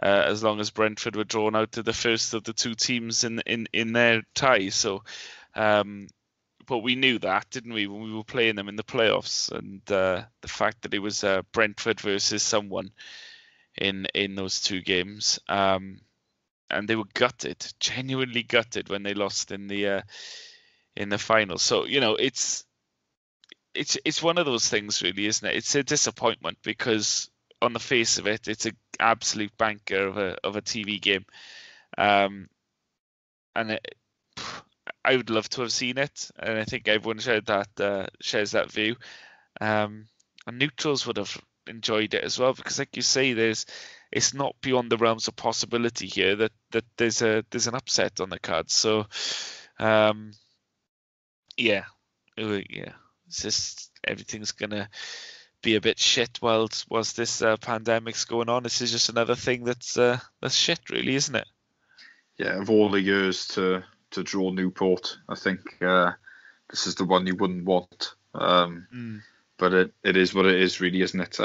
[SPEAKER 2] as long as Brentford were drawn out to the first of the two teams in their tie. So, but we knew that, didn't we, when we were playing them in the playoffs, and the fact that it was Brentford versus someone in those two games. And they were gutted, genuinely gutted, when they lost in the final. So, you know, it's one of those things, really, isn't it? It's a disappointment because on the face of it, it's an absolute banker of a TV game, and I would love to have seen it, and I think everyone shares that view. And neutrals would have enjoyed it as well, because, like you say, it's not beyond the realms of possibility here that there's an upset on the cards. So, yeah, it's just everything's gonna be a bit shit whilst this pandemic's going on. This is just another thing that's shit, really, isn't it?
[SPEAKER 1] Yeah, of all the years to draw Newport, I think this is the one you wouldn't want. But it is what it is, really, isn't it?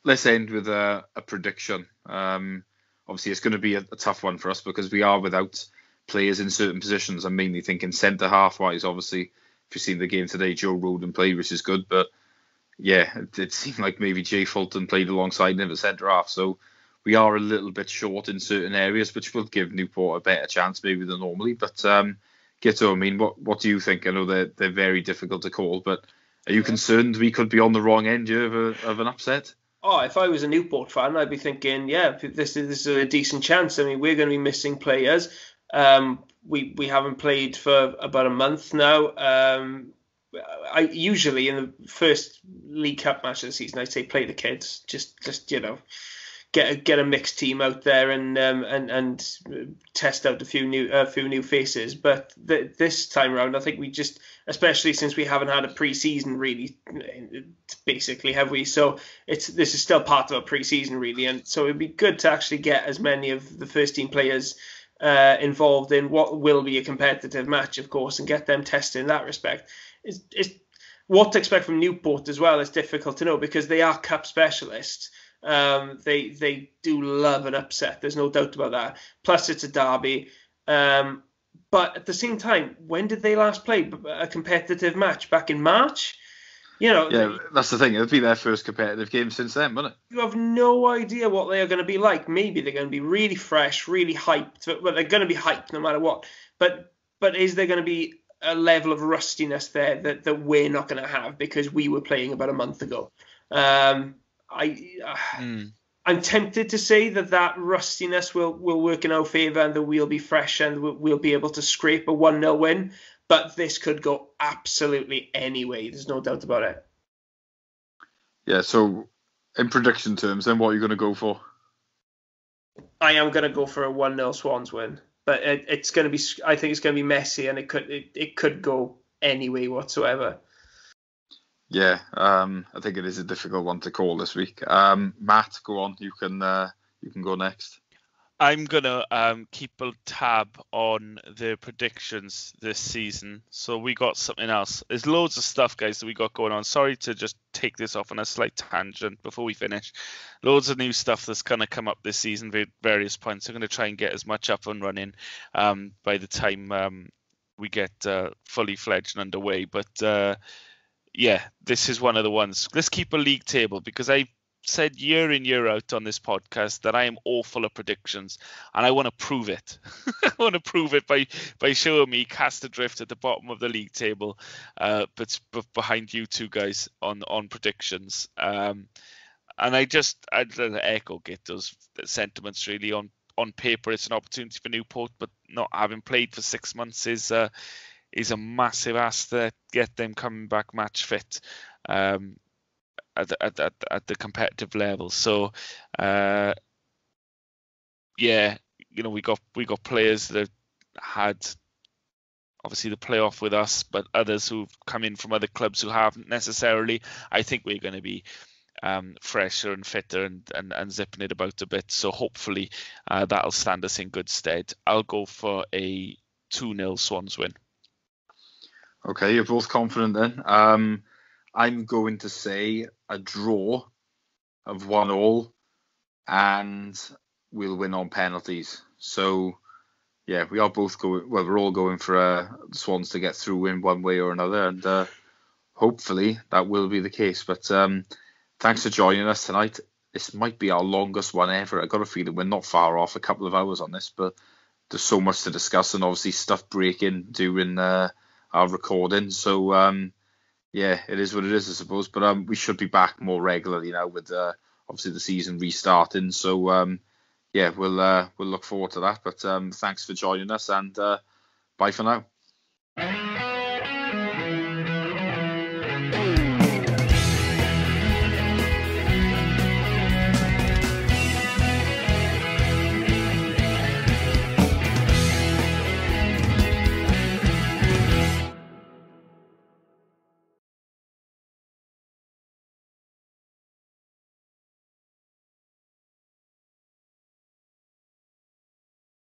[SPEAKER 1] Let's end with a prediction. Obviously, it's going to be a tough one for us because we are without players in certain positions. I'm mainly thinking centre-half wise. Obviously, if you've seen the game today, Joe Rodon played, which is good. But yeah, it seemed like maybe Jay Fulton played alongside him at centre-half. So we are a little bit short in certain areas, which will give Newport a better chance maybe than normally. But Guto, I mean, what do you think? I know they're very difficult to call, but are you concerned we could be on the wrong end here of an upset?
[SPEAKER 3] Oh, if I was a Newport fan, I'd be thinking, yeah, this is a decent chance. I mean, we're going to be missing players. We haven't played for about a month now. I usually in the first League Cup match of the season, I say play the kids, just you know, get a mixed team out there and test out a few new faces. But this time around, I think we just, especially since we haven't had a pre-season really, basically, have we? So this is still part of a pre-season really, and so it'd be good to actually get as many of the first team players involved in what will be a competitive match, of course, and get them tested in that respect. It's what to expect from Newport as well is difficult to know because they are cup specialists. They do love an upset. There's no doubt about that. Plus, it's a derby. But at the same time, when did they last play a competitive match? Back in March? You know.
[SPEAKER 1] Yeah, that's the thing. It'll be their first competitive game since then, won't it?
[SPEAKER 3] You have no idea what they are going to be like. Maybe they're going to be really fresh, really hyped. Well, they're going to be hyped no matter what. But is there going to be a level of rustiness there that we're not going to have because we were playing about a month ago? I'm tempted to say that rustiness will work in our favour and that we'll be fresh and we'll be able to scrape a 1-0 win. But this could go absolutely any way. There's no doubt about it.
[SPEAKER 1] Yeah, so in prediction terms, then what are you going to go for?
[SPEAKER 3] I am going to go for a 1-0 Swans win. But it's going to be, I think it's going to be messy and it could go any way whatsoever.
[SPEAKER 1] Yeah, I think it is a difficult one to call this week. Matt, go on. You can go next.
[SPEAKER 2] I'm gonna keep a tab on the predictions this season. So we got something else. There's loads of stuff, guys, that we got going on. Sorry to just take this off on a slight tangent before we finish. Loads of new stuff that's gonna come up this season at various points. I'm gonna try and get as much up and running by the time we get fully fledged and underway. But yeah, this is one of the ones. Let's keep a league table because I said year in, year out on this podcast that I am awful at predictions and I want to prove it. I want to prove it by showing me cast adrift at the bottom of the league table, but behind you two guys on predictions. And I'd echo Gito's sentiments really. On paper, it's an opportunity for Newport, but
[SPEAKER 4] not having played for 6 months is a massive ask to get them coming back match fit at the competitive level. So yeah, we got players that had obviously the playoff with us, but others who've come in from other clubs who haven't necessarily. I think we're going to be fresher and fitter and zipping it about a bit. So hopefully that'll stand us in good stead. I'll go for a 2-0 Swans win.
[SPEAKER 1] Okay, you're both confident then. I'm going to say a draw of 1-1, and we'll win on penalties. So yeah, we are both going. Well, we're all going for the Swans to get through in one way or another, and hopefully that will be the case. But thanks for joining us tonight. This might be our longest one ever. I got a feeling we're not far off a couple of hours on this, but there's so much to discuss, and obviously stuff breaking during our recording. So yeah, it is what it is, I suppose. But we should be back more regularly now with obviously the season restarting. So yeah, we'll look forward to that. But thanks for joining us, and bye for now.